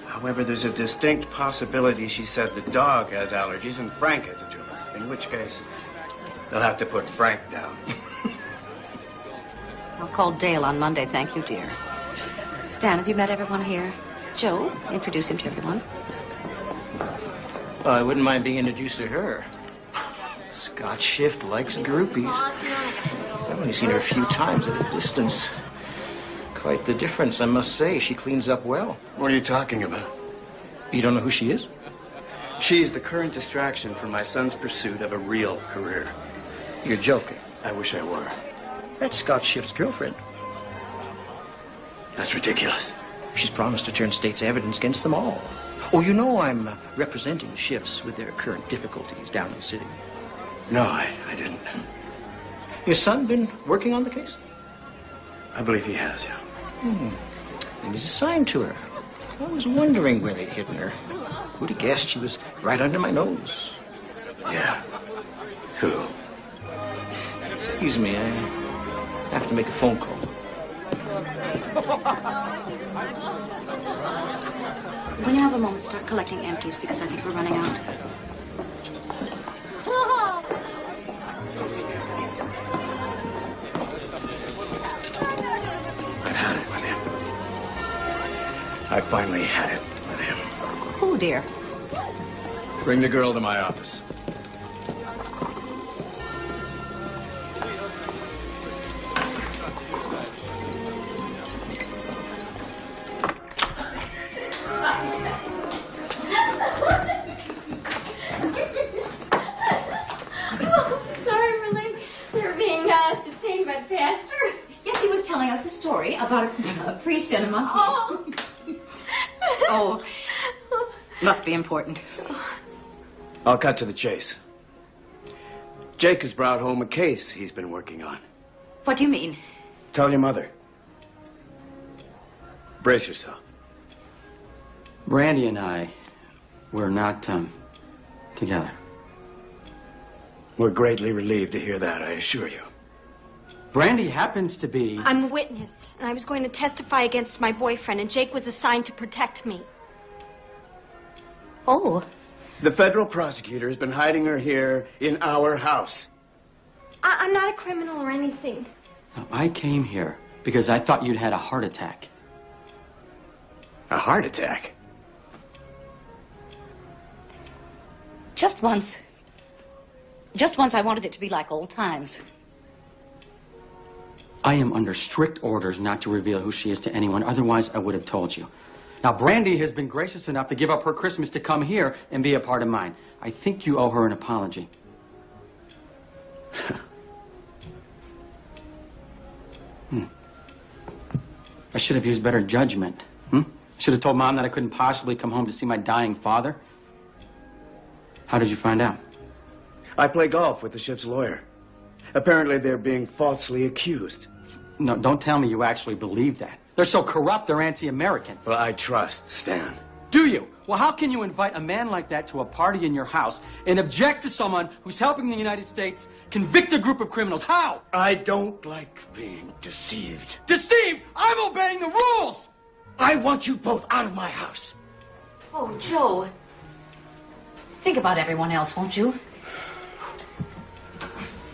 However, there's a distinct possibility she said the dog has allergies and Frank has a tumor, in which case they'll have to put Frank down. I'll call Dale on Monday, thank you, dear. Stan, have you met everyone here? Joe, introduce him to everyone. Well, I wouldn't mind being introduced to her. Scott Schiff likes groupies. I've only seen her a few times at a distance. Quite the difference, I must say. She cleans up well. What are you talking about? You don't know who she is? She's the current distraction from my son's pursuit of a real career. You're joking. I wish I were. That's Scott Schiff's girlfriend. That's ridiculous. She's promised to turn state's evidence against them all. Oh, you know I'm representing the Schiffs with their current difficulties down in the city. No, I didn't. Your son been working on the case? I believe he has, yeah. And he's assigned to her. I was wondering where they'd hidden her. Who'd have guessed she was right under my nose? Yeah. Who? Excuse me, I have to make a phone call. When you have a moment, start collecting empties because I think we're running out. I've had it with him. I finally had it with him. Oh, dear. Bring the girl to my office. About a priest and a monkey. Oh. Oh, must be important. I'll cut to the chase. Jake has brought home a case he's been working on. What do you mean? Tell your mother. Brace yourself. Brandy and I, we're not, together. We're greatly relieved to hear that, I assure you. Brandy happens to be... I'm a witness, and I was going to testify against my boyfriend, and Jake was assigned to protect me. Oh. The federal prosecutor has been hiding her here in our house. I'm not a criminal or anything. No, I came here because I thought you'd had a heart attack. A heart attack? Just once. Just once I wanted it to be like old times. I am under strict orders not to reveal who she is to anyone. Otherwise, I would have told you. Now, Brandy has been gracious enough to give up her Christmas to come here and be a part of mine. I think you owe her an apology. I should have used better judgment. Should have told Mom that I couldn't possibly come home to see my dying father. How did you find out? I play golf with the Schiff's lawyer. Apparently, they're being falsely accused. No, don't tell me you actually believe that. They're so corrupt, they're anti-American. Well, I trust Stan. Do you? Well, how can you invite a man like that to a party in your house and object to someone who's helping the United States convict a group of criminals? How? I don't like being deceived. Deceived? I'm obeying the rules! I want you both out of my house. Oh, Joe. Think about everyone else, won't you?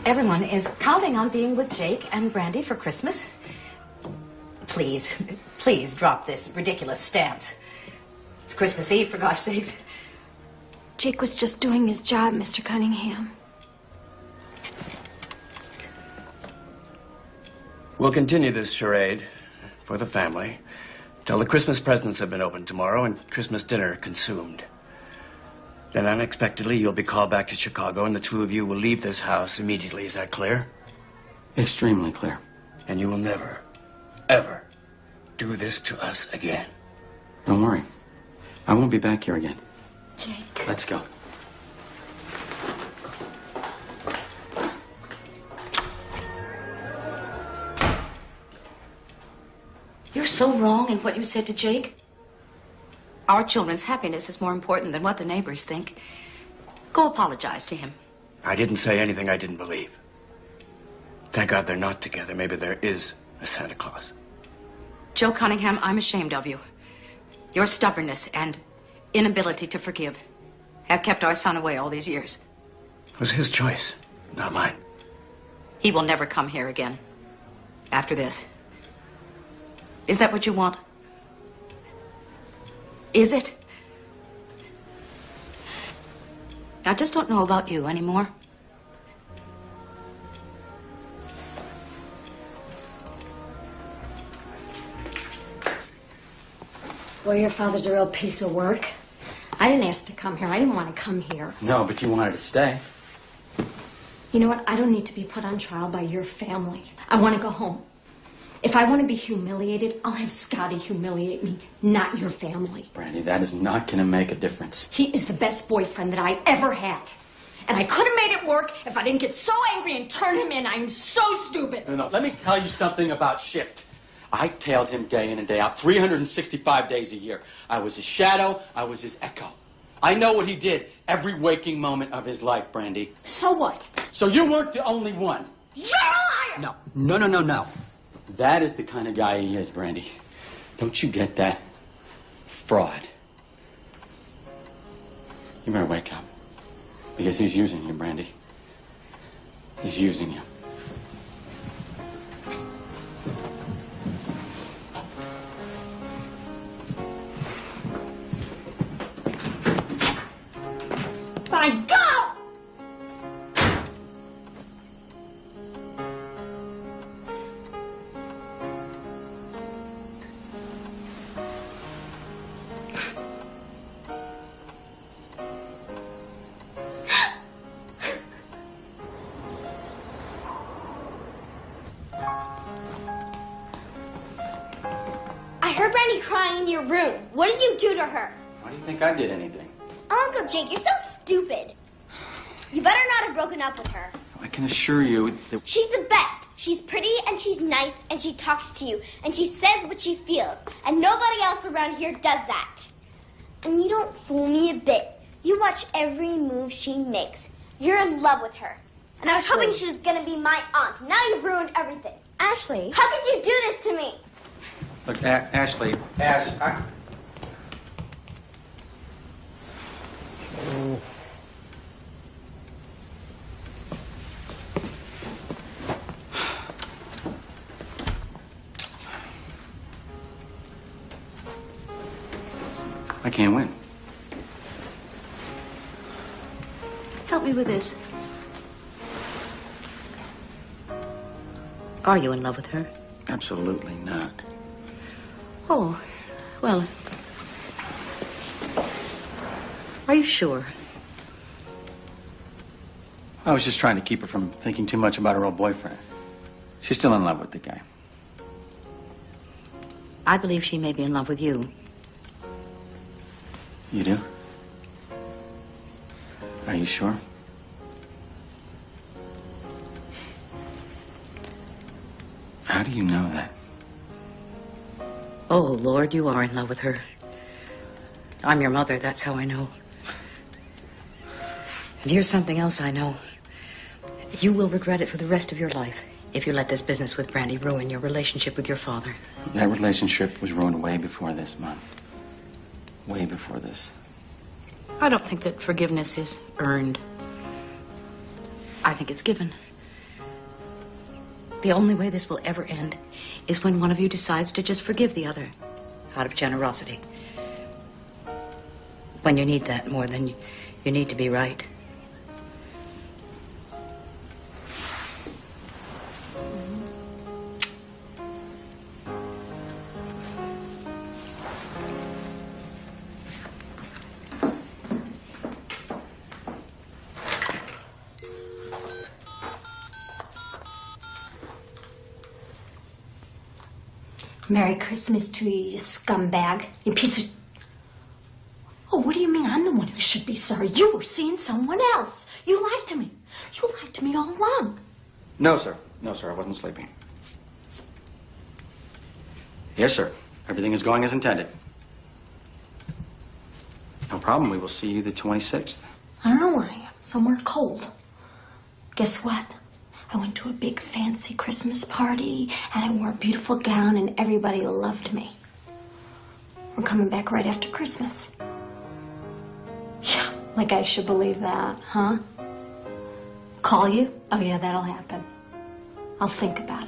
Everyone is counting on being with Jake and Brandy for Christmas. Please, please drop this ridiculous stance. It's Christmas Eve, for gosh sakes. Jake was just doing his job, Mr. Cunningham. We'll continue this charade for the family till the Christmas presents have been opened tomorrow and Christmas dinner consumed. Then unexpectedly, you'll be called back to Chicago, and the two of you will leave this house immediately. Is that clear? Extremely clear. And you will never, ever do this to us again. Don't worry. I won't be back here again. Jake. Let's go. You're so wrong in what you said to Jake. Our children's happiness is more important than what the neighbors think. Go apologize to him. I didn't say anything I didn't believe. Thank God they're not together. Maybe there is a Santa Claus. Joe Cunningham, I'm ashamed of you. Your stubbornness and inability to forgive have kept our son away all these years. It was his choice, not mine. He will never come here again after this. Is that what you want? Is it? I just don't know about you anymore. Well, your father's a real piece of work. I I didn't ask to come here. I didn't want to come here. No, but you wanted to stay. You know what? I don't need to be put on trial by your family. I want to go home. If I want to be humiliated, I'll have Scotty humiliate me, not your family. Brandy, that is not going to make a difference. He is the best boyfriend that I've ever had. And I could have made it work if I didn't get so angry and turn him in. I'm so stupid. No, let me tell you something about Shift. I tailed him day in and day out, 365 days a year. I was his shadow. I was his echo. I know what he did every waking moment of his life, Brandy. So what? So you weren't the only one. You're a liar! No. That is the kind of guy he is, Brandy. Don't you get that? Fraud. You better wake up. Because he's using you, Brandy. He's using you. Fine, go! I heard Brandy crying in your room. What did you do to her? Why do you think I did anything? Uncle Jake, you're so stupid. You better not have broken up with her. I can assure you that... She's the best. She's pretty and she's nice and she talks to you and she says what she feels. And nobody else around here does that. And you don't fool me a bit. You watch every move she makes. You're in love with her. And I was hoping she was going to be my aunt. Now you've ruined everything. Ashley. How could you do this to me? Look, Ashley. I can't win. Help me with this. Are you in love with her? Absolutely not. Oh, well. Are you sure? I was just trying to keep her from thinking too much about her old boyfriend. She's still in love with the guy. I believe she may be in love with you. You do? Are you sure? How do you know that? Oh, Lord, you are in love with her. I'm your mother, that's how I know. And here's something else I know. You will regret it for the rest of your life if you let this business with Brandy ruin your relationship with your father. That relationship was ruined way before this, Mom. Way before this. I don't think that forgiveness is earned. I think it's given. The only way this will ever end is when one of you decides to just forgive the other out of generosity. When you need that more than you need to be right. Merry Christmas to you, you scumbag. You piece of... Oh, what do you mean I'm the one who should be sorry? You were seeing someone else. You lied to me. You lied to me all along. No, sir. No, sir, I wasn't sleeping. Yes, sir. Everything is going as intended. No problem. We will see you the 26th. I don't know where I am. Somewhere cold. Guess what? I went to a big fancy Christmas party, and I wore a beautiful gown, and everybody loved me. We're coming back right after Christmas. Yeah, like I should believe that, huh? Call you? Oh, yeah, that'll happen. I'll think about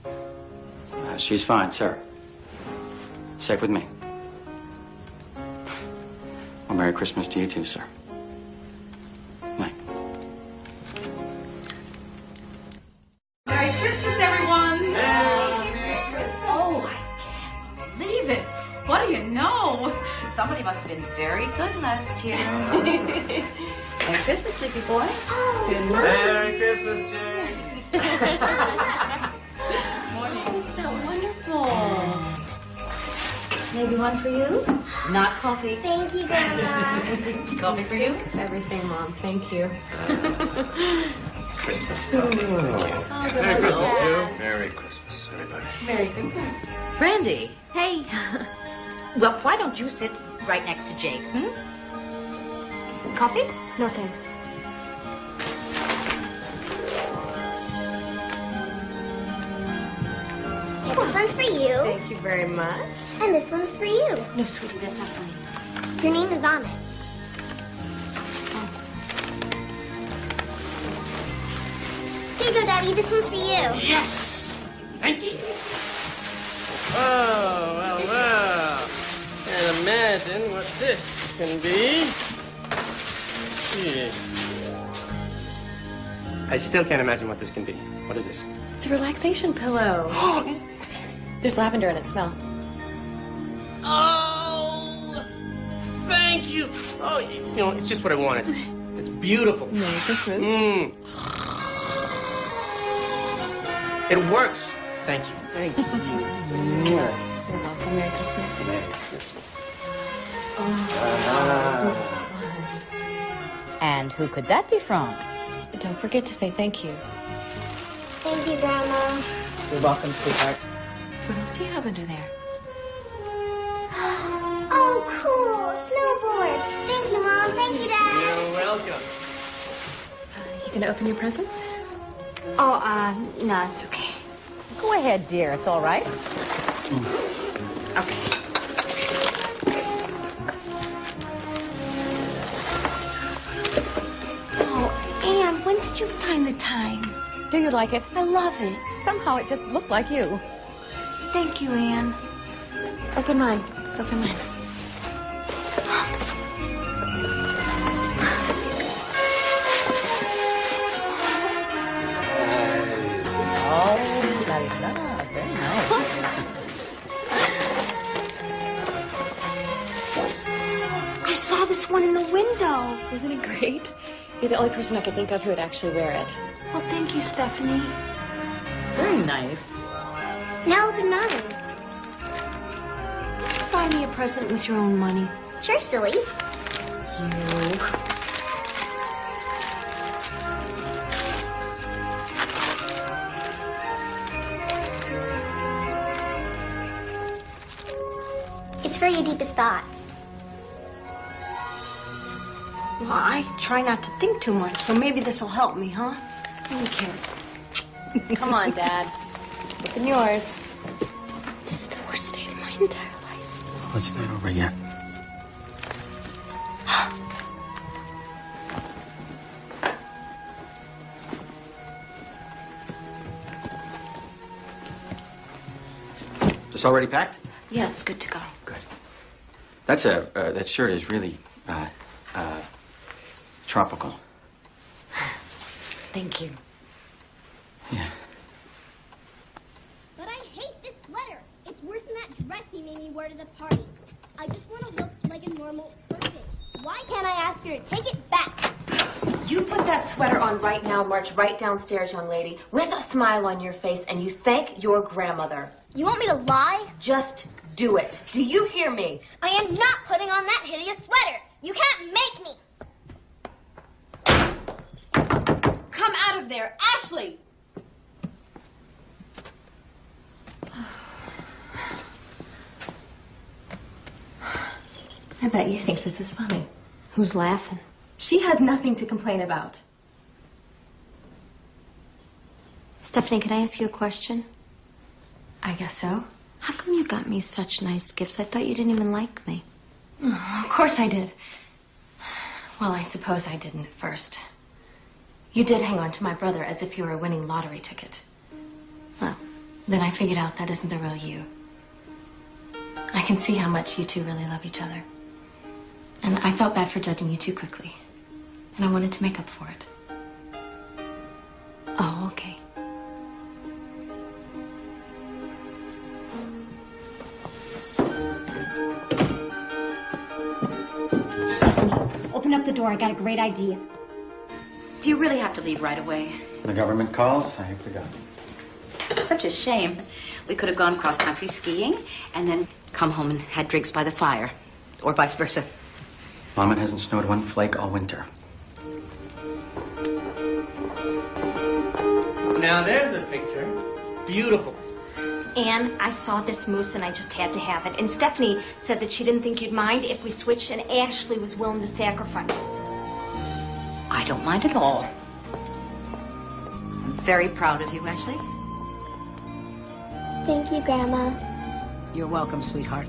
it. She's fine, sir. Safe with me. Well, Merry Christmas to you, too, sir. Night. Merry Christmas, everyone! Merry Christmas. Oh, I can't believe it. What do you know? somebody must have been very good last year. Merry Christmas, sleepy boy. Oh, Merry Christmas, Jay. Morning. Oh, isn't that wonderful? Maybe one for you? Not coffee. Thank you, Grandma. Coffee for you? Everything, Mom. Thank you. It's Christmas. Oh, Merry Christmas, Joe. Merry Christmas, everybody. Merry Christmas. Brandy. Hey. Well, why don't you sit right next to Jake? Coffee? No, thanks. Hey, this one's for you. Thank you very much. And this one's for you. No, sweetie, that's not for me. Your name is on it. Here you go, Daddy. This one's for you. Yes! Thank you. Oh, well. Can't imagine what this can be. Gee. I still can't imagine what this can be. What is this? It's a relaxation pillow. There's lavender in it. Smell. Oh! Thank you. Oh, you know, it's just what I wanted. It's beautiful. Merry Christmas. It works. Thank you. Thank you. You're welcome. Merry Christmas. Merry Christmas. And who could that be from? Don't forget to say thank you. Thank you, Grandma. You're welcome, sweetheart. What else do you have under there? Oh, cool. Snowboard. Thank you, Mom. Thank you, Dad. You're welcome. You gonna open your presents? Oh, no, it's okay. Go ahead, dear. It's all right. Okay. Oh, Anne, when did you find the time? Do you like it? I love it. Somehow it just looked like you. Thank you, Anne. Open mine. Open mine. Oh, la-di-da. Very nice. I saw this one in the window. Isn't it great? You're the only person I could think of who would actually wear it. Well, thank you, Stephanie. Very nice. Now open mine. Buy me a present with your own money. Sure, silly. You. It's for your deepest thoughts. Well, I try not to think too much, so maybe this will help me, huh? Give me a kiss. Come on, Dad. Open yours. This is the worst day of my entire life. It's not over yet. This already packed? Yeah, it's good to go. Good. That's that shirt is really, tropical. Thank you. Yeah. But I hate this sweater. It's worse than that dress he made me wear to the party. I just want to look like a normal person. Why can't I ask her to take it back? You put that sweater on right now, march right downstairs, young lady, with a smile on your face, and you thank your grandmother. You want me to lie? Just do it. Do you hear me? I am not putting on that hideous sweater. You can't make me. Come out of there, Ashley! I bet you think this is funny. Who's laughing? She has nothing to complain about. Stephanie, can I ask you a question? I guess so. How come you got me such nice gifts? I thought you didn't even like me. Oh, of course I did. Well, I suppose I didn't at first. You did hang on to my brother as if you were a winning lottery ticket. Well, then I figured out that isn't the real you. I can see how much you two really love each other. And I felt bad for judging you too quickly. And I wanted to make up for it. Oh, okay. open up the door. I got a great idea. Do you really have to leave right away? When the government calls, I have to go. Such a shame. We could have gone cross-country skiing and then come home and had drinks by the fire. Or vice versa. Mom, it hasn't snowed one flake all winter. Now there's a picture. Beautiful. Anne, I saw this moose and I just had to have it. And Stephanie said that she didn't think you'd mind if we switched and Ashley was willing to sacrifice. I don't mind at all. I'm very proud of you, Ashley. Thank you, Grandma. You're welcome, sweetheart.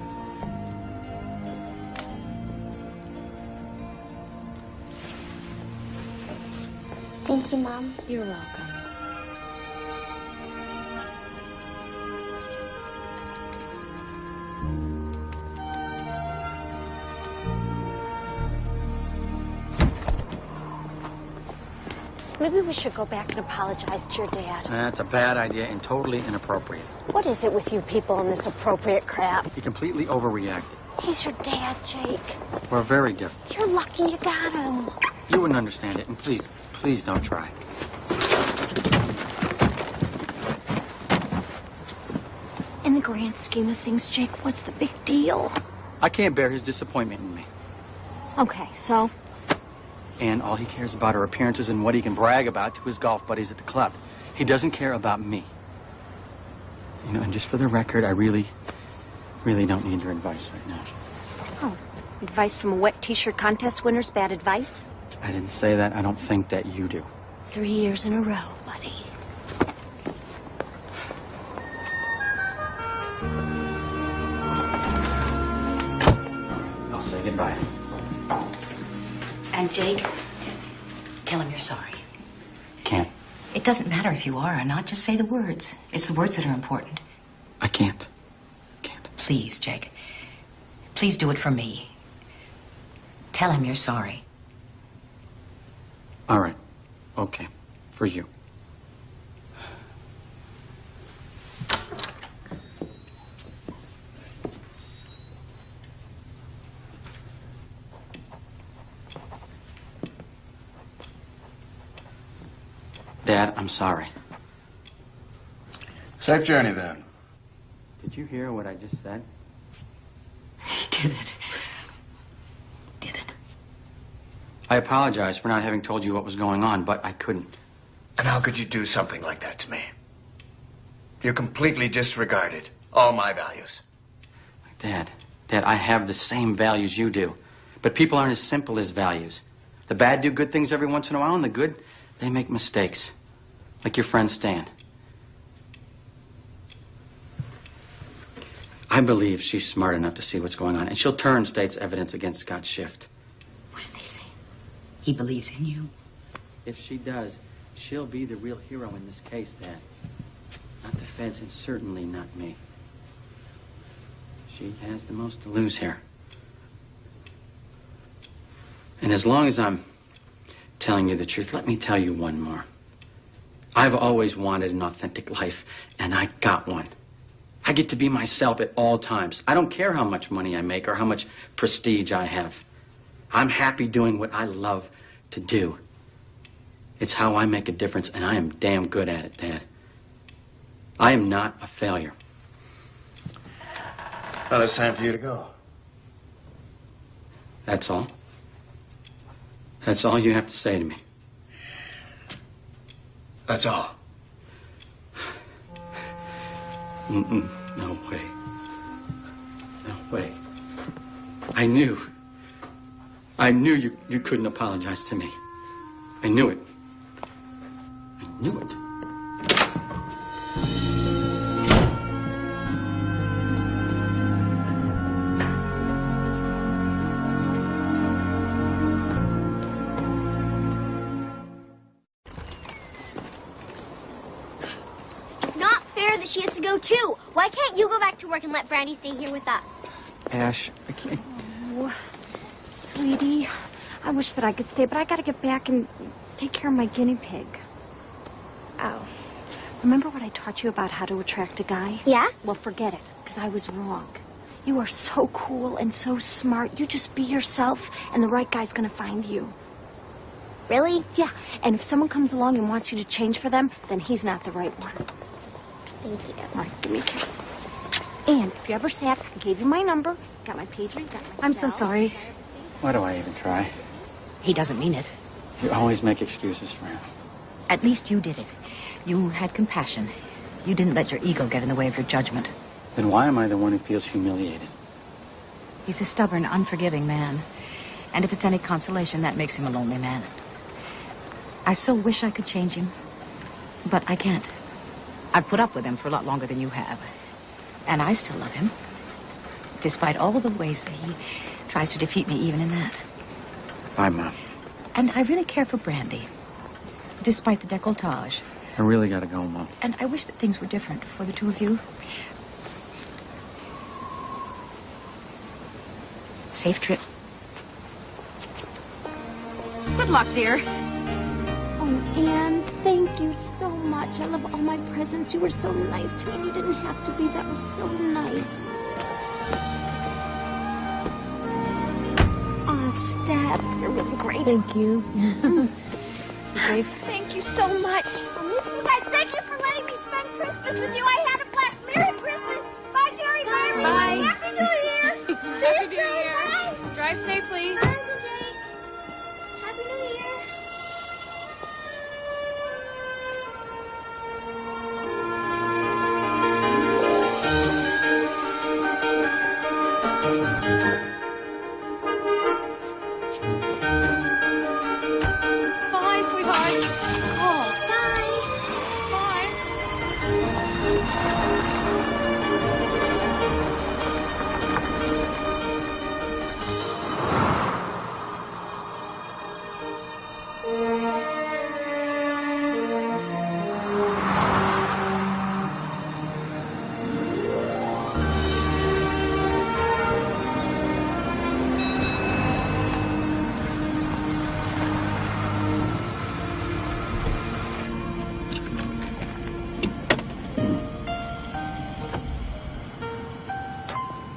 Thank you, Mom. You're welcome. Maybe we should go back and apologize to your dad. That's a bad idea and totally inappropriate. What is it with you people and this appropriate crap? He completely overreacted. He's your dad, Jake. We're very different. You're lucky you got him. You wouldn't understand it, and please, please don't try. In the grand scheme of things, Jake, what's the big deal? I can't bear his disappointment in me. Okay, so? And all he cares about are appearances and what he can brag about to his golf buddies at the club. He doesn't care about me. You know, and just for the record, I really don't need your advice right now. Oh, advice from a wet t-shirt contest winner's bad advice? I didn't say that. I don't think that you do. 3 years in a row, buddy. I'll say goodbye. And Jake, tell him you're sorry. Can't. It doesn't matter if you are or not. Just say the words. It's the words that are important. I can't. Please, Jake. Please do it for me. Tell him you're sorry. All right. Okay. For you. Dad, I'm sorry. Safe journey, then. Did you hear what I just said? He did it. I apologize for not having told you what was going on, but I couldn't. And how could you do something like that to me? You completely disregarded all my values. Dad, I have the same values you do. But people aren't as simple as values. The bad do good things every once in a while, and the good, they make mistakes. Like your friend Stan. I believe she's smart enough to see what's going on, and she'll turn state's evidence against Scott Schiff. What did they say? He believes in you. If she does, she'll be the real hero in this case, Dad. Not the feds, and certainly not me. She has the most to lose here. And as long as I'm telling you the truth, let me tell you one more. I've always wanted an authentic life, and I got one. I get to be myself at all times. I don't care how much money I make or how much prestige I have. I'm happy doing what I love to do. It's how I make a difference, and I am damn good at it, Dad. I am not a failure. Well, it's time for you to go. That's all? That's all you have to say to me? That's all. Mm-mm. No way. No way. I knew you couldn't apologize to me. I knew it. I knew it. She has to go too. Why can't you go back to work and let Brandy stay here with us? Ash, I can't. Oh, sweetie, I wish that I could stay, but I gotta get back and take care of my guinea pig. Oh. Remember what I taught you about how to attract a guy? Yeah? Well, forget it, because I was wrong. You are so cool and so smart. You just be yourself, and the right guy's gonna find you. Really? Yeah, and if someone comes along and wants you to change for them, then he's not the right one. Thank you. All right, give me a kiss. And if you're ever sad, I gave you my number, got my pager, got my I'm so cell. sorry. Why do I even try? He doesn't mean it. You always make excuses for him. At least you did it. You had compassion. You didn't let your ego get in the way of your judgment. Then why am I the one who feels humiliated? He's a stubborn, unforgiving man. And if it's any consolation, that makes him a lonely man. I so wish I could change him, but I can't. I've put up with him for a lot longer than you have. And I still love him, despite all the ways that he tries to defeat me even in that. Bye, Mom. And I really care for Brandy, despite the décolletage. I really gotta go, Mom. And I wish that things were different for the two of you. Safe trip. Good luck, dear. Oh, Anne, thank you so much. I love all my presents. You were so nice to me, and you didn't have to be. That was so nice. Aw, Steph, you're really great. Thank you. Safe. Thank you so much. I'll miss you guys. Thank you for letting me spend Christmas with you. I had a blast. Merry Christmas. Bye, Jerry. Bye, everyone. Bye. Happy New Year. Happy New See you soon. Year. Bye. Drive safely. Bye, Uncle Jake. Happy New Year. Bye, sweetheart. Oh, bye.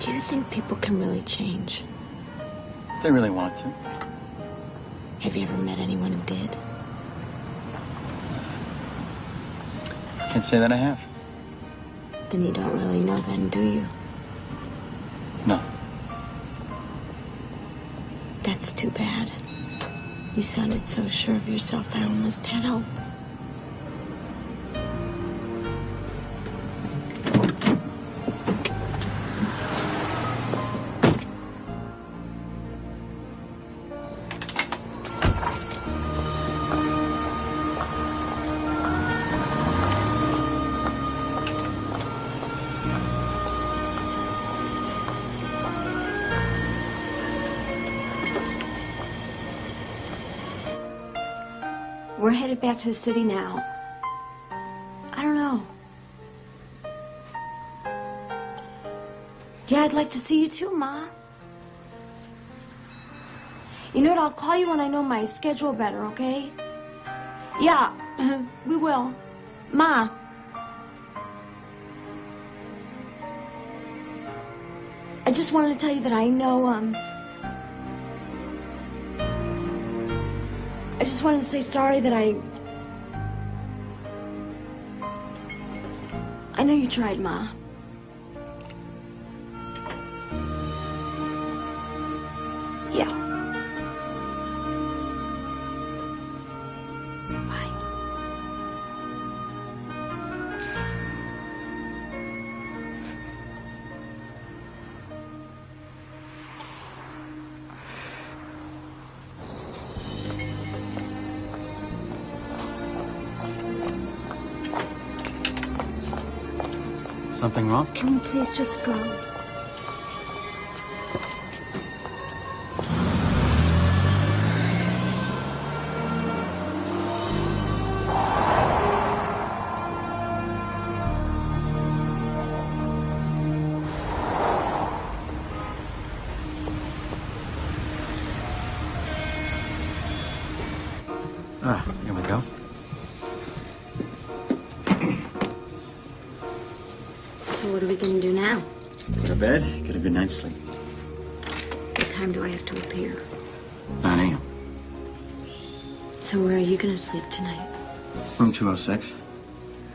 Do you think people can really change? If they really want to. Have you ever met anyone who did? Can't say that I have. Then you don't really know then, do you? No. That's too bad. You sounded so sure of yourself, I almost had hope. We're headed back to the city now. I don't know. Yeah, I'd like to see you too, Ma. You know what? I'll call you when I know my schedule better, okay? Yeah, we will. Ma. I just wanted to tell you that I know, I just wanted to say sorry that I know you tried, Ma. Yeah. Bye. Something wrong? Can we please just go? Here we go. So what are we gonna do now? Go to bed, get a good night's sleep. What time do I have to appear? 9 a.m. So where are you gonna sleep tonight? Room 206.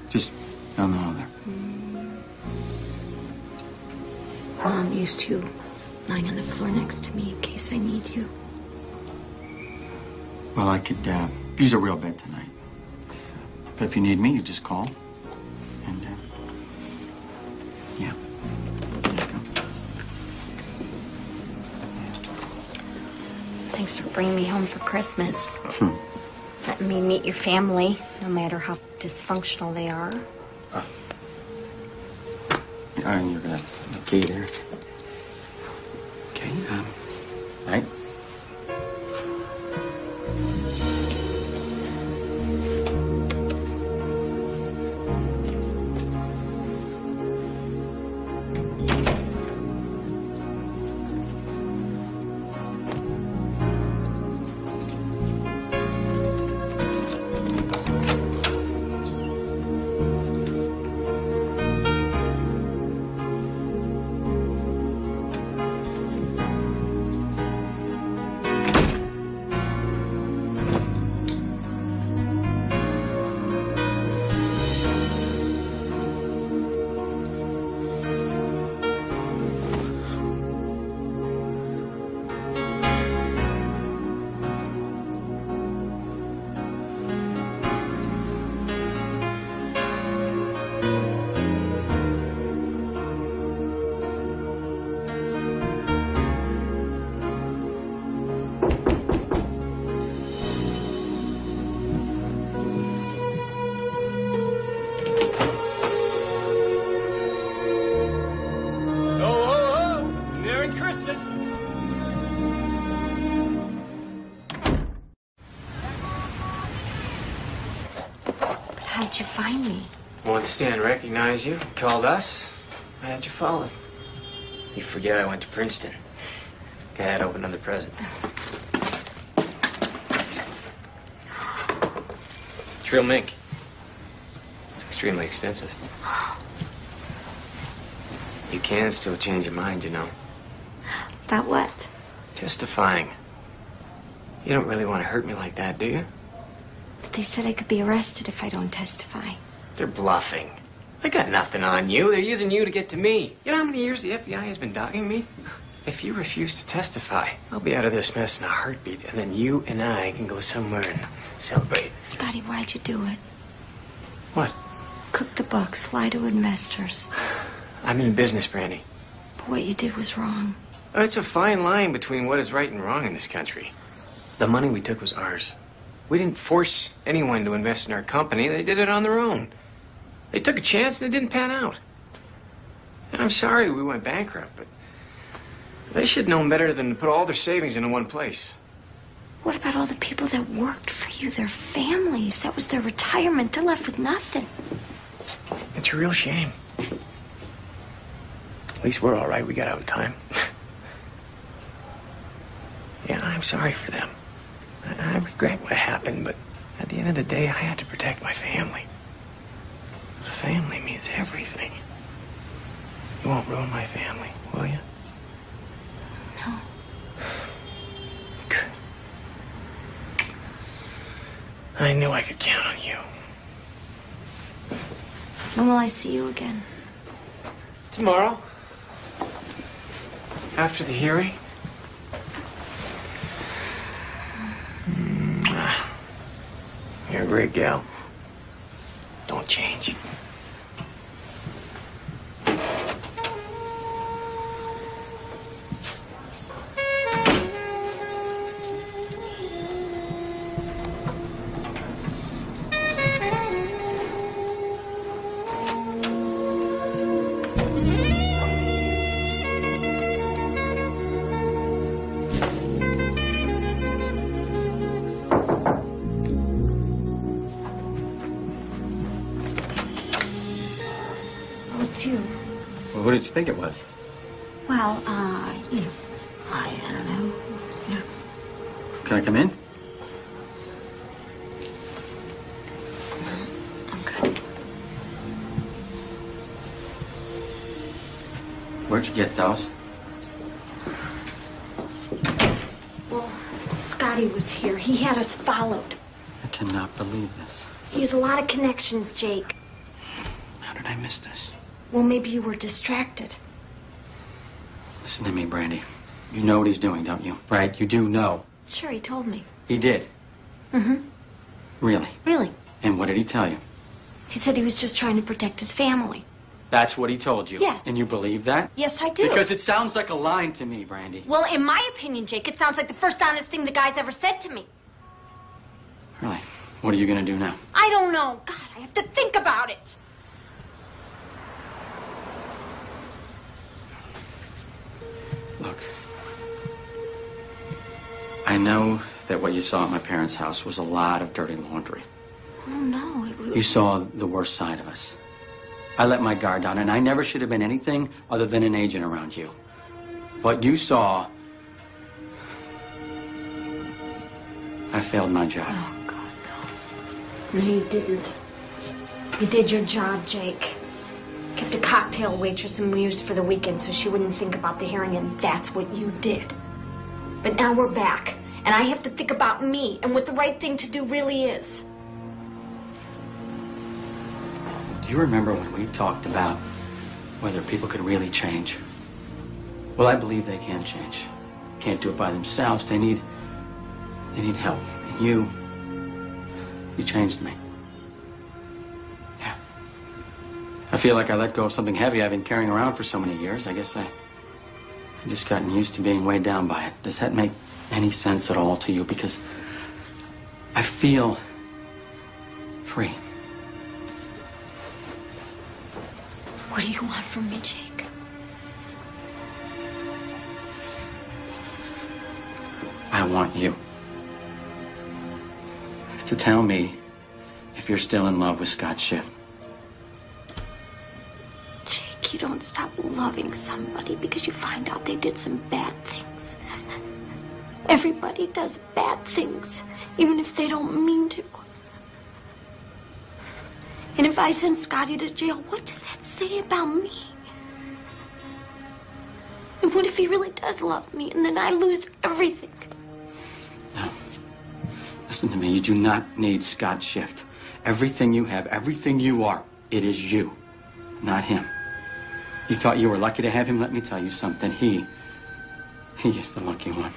Just down the hall there. Mom used to lying on the floor next to me in case I need you. Well, I could use a real bed tonight. But if you need me, you just call. And, yeah. Let's go. Thanks for bringing me home for Christmas. Letting me meet your family, no matter how dysfunctional they are. You're gonna key there. Okay, right. How'd you find me? Once Stan recognized you, called us, I had you followed. You forget I went to Princeton. Go ahead, open another present. It's real mink. It's extremely expensive. You can still change your mind, you know. About what? Testifying. You don't really want to hurt me like that, do you? But they said I could be arrested if I don't testify. They're bluffing. I got nothing on you. They're using you to get to me. You know how many years the FBI has been dogging me? If you refuse to testify, I'll be out of this mess in a heartbeat, and then you and I can go somewhere and celebrate. Scotty, why'd you do it? What? Cook the books, lie to investors. I'm in business, Brandy. But what you did was wrong. It's a fine line between what is right and wrong in this country. The money we took was ours. We didn't force anyone to invest in our company. They did it on their own. They took a chance and it didn't pan out. And I'm sorry we went bankrupt, but they should have known better than to put all their savings into one place. What about all the people that worked for you, their families? That was their retirement. They're left with nothing. It's a real shame. At least we're all right. We got out in time. Yeah, I'm sorry for them. I regret what happened, but at the end of the day, I had to protect my family. Family means everything. You won't ruin my family, will you? No. Good. I knew I could count on you. When will I see you again? Tomorrow. After the hearing. You're a great gal. Don't change. It's you. Well, what did you think it was? Well, you know, I don't know. Yeah. Can I come in? I'm good. Where'd you get those? Well, Scotty was here. He had us followed. I cannot believe this. He has a lot of connections, Jake. How did I miss this? Well, maybe you were distracted. Listen to me, Brandy. You know what he's doing, don't you? Right? You do know. Sure, he told me. He did. Mm-hmm. Really? Really? And what did he tell you? He said he was just trying to protect his family. That's what he told you? Yes. And you believe that? Yes, I do. Because it sounds like a line to me, Brandy. Well, in my opinion, Jake, it sounds like the first honest thing the guy's ever said to me. Really? What are you going to do now? I don't know. God, I have to think about it. Look, I know that what you saw at my parents' house was a lot of dirty laundry. Oh, no. It was... You saw the worst side of us. I let my guard down, and I never should have been anything other than an agent around you. But you saw... I failed my job. Oh, God, no. No, you didn't. You did your job, Jake. Kept a cocktail waitress amused for the weekend so she wouldn't think about the hearing, and that's what you did. But now we're back, and I have to think about me and what the right thing to do really is. Do you remember when we talked about whether people could really change? Well, I believe they can change. Can't do it by themselves. They need help. And you changed me. Yeah. I feel like I let go of something heavy I've been carrying around for so many years. I guess I just gotten used to being weighed down by it. Does that make any sense at all to you? Because I feel free. What do you want from me, Jake? I want you to tell me if you're still in love with Scott Schiff. Jake, you don't stop loving somebody because you find out they did some bad things. Everybody does bad things, even if they don't mean to. And if I send Scotty to jail, what does that say about me? And what if he really does love me and then I lose everything? No. Listen to me. You do not need Scott Schiff. Everything you have, everything you are, it is you, not him. You thought you were lucky to have him? Let me tell you something. He is the lucky one.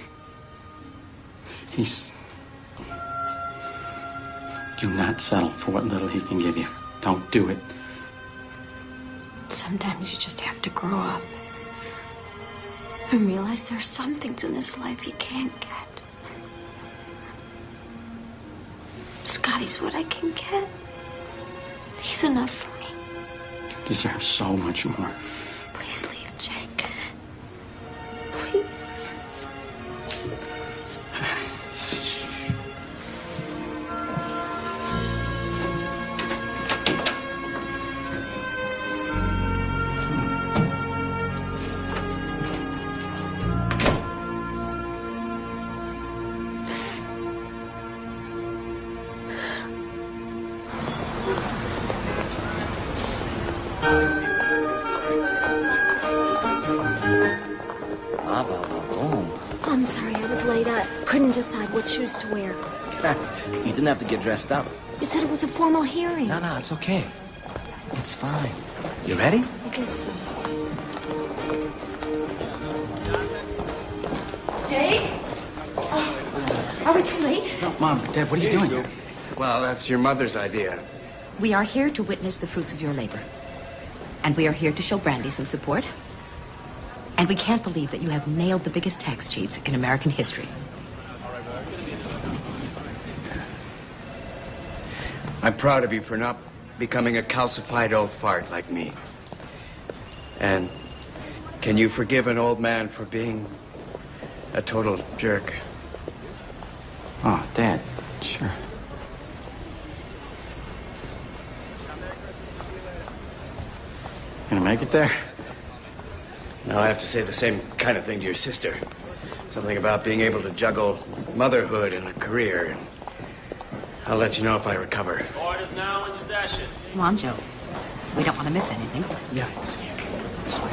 Do not settle for what little he can give you. Don't do it. Sometimes you just have to grow up and realize there are some things in this life you can't get. Scotty's what I can get. He's enough for me. You deserve so much more. Please leave, Jake. Please. I'm sorry, I was late. I couldn't decide what shoes to wear. You didn't have to get dressed up. You said it was a formal hearing. No, it's okay. It's fine. You ready? I guess so. Jake? Oh, are we too late? No, Mom, Dad, what are you doing here? Well, that's your mother's idea. We are here to witness the fruits of your labor. And we are here to show Brandy some support. And we can't believe that you have nailed the biggest tax cheats in American history. I'm proud of you for not becoming a calcified old fart like me. And can you forgive an old man for being a total jerk? Oh, Dad, sure. Gonna make it there? No, I have to say the same kind of thing to your sister. Something about being able to juggle motherhood and a career. I'll let you know if I recover. Order's now in session. Come on, Joe. We don't want to miss anything. Yeah, it's here. This way.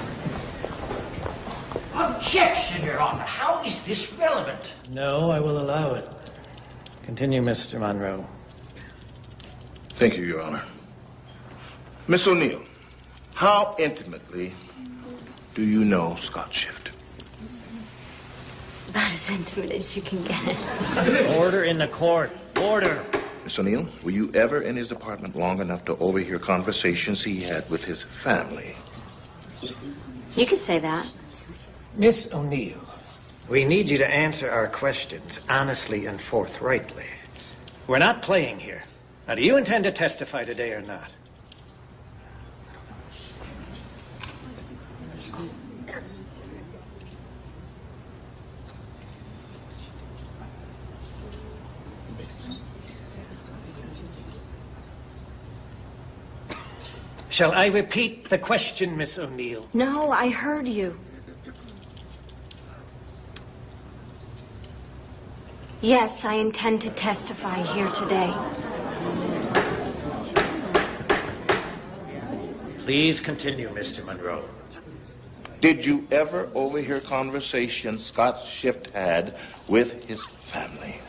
Objection, Your Honor. How is this relevant? No, I will allow it. Continue, Mr. Monroe. Thank you, Your Honor. Miss O'Neill, how intimately do you know Scott Shift? About as intimate as you can get. Order in the court. Order. Miss O'Neill, were you ever in his apartment long enough to overhear conversations he had with his family? You could say that. Miss O'Neill, we need you to answer our questions honestly and forthrightly. We're not playing here. Now, do you intend to testify today or not? Shall I repeat the question, Miss O'Neill? No, I heard you. Yes, I intend to testify here today. Please continue, Mr. Monroe. Did you ever overhear conversations Scott Shift had with his family?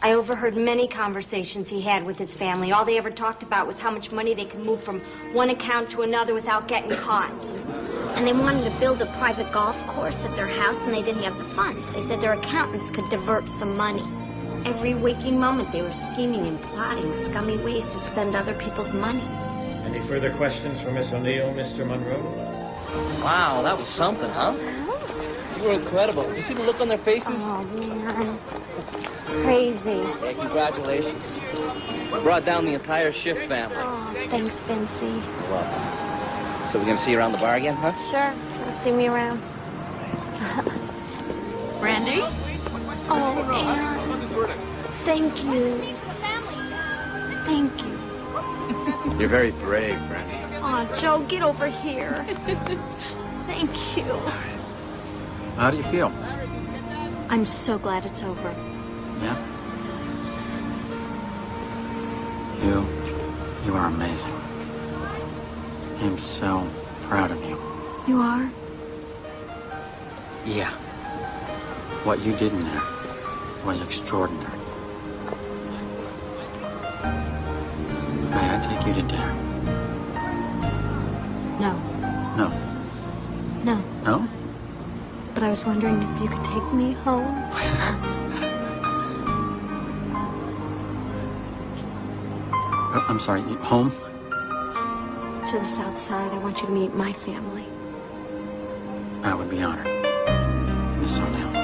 I overheard many conversations he had with his family. All they ever talked about was how much money they could move from one account to another without getting caught. And they wanted to build a private golf course at their house, and they didn't have the funds. They said their accountants could divert some money. Every waking moment, they were scheming and plotting scummy ways to spend other people's money. Any further questions for Miss O'Neill, Mr. Monroe? Wow, that was something, huh? You were incredible. Did you see the look on their faces? Oh, man. Crazy. Yeah, congratulations. You brought down the entire Shift family. Oh, thanks, Vincy. You're welcome. So we're going to see you around the bar again, huh? Sure. You'll see me around. Brandy? Oh, Anne. Thank you. Thank you. You're very brave, Brandy. Oh, Joe, get over here. Thank you. How do you feel? I'm so glad it's over. Yeah? You are amazing. I'm so proud of you. You are? Yeah. What you did in there was extraordinary. May I take you to dinner? No. No. No. No? But I was wondering if you could take me home. I'm sorry, home? To the south side. I want you to meet my family. I would be honored, Miss O'Neill.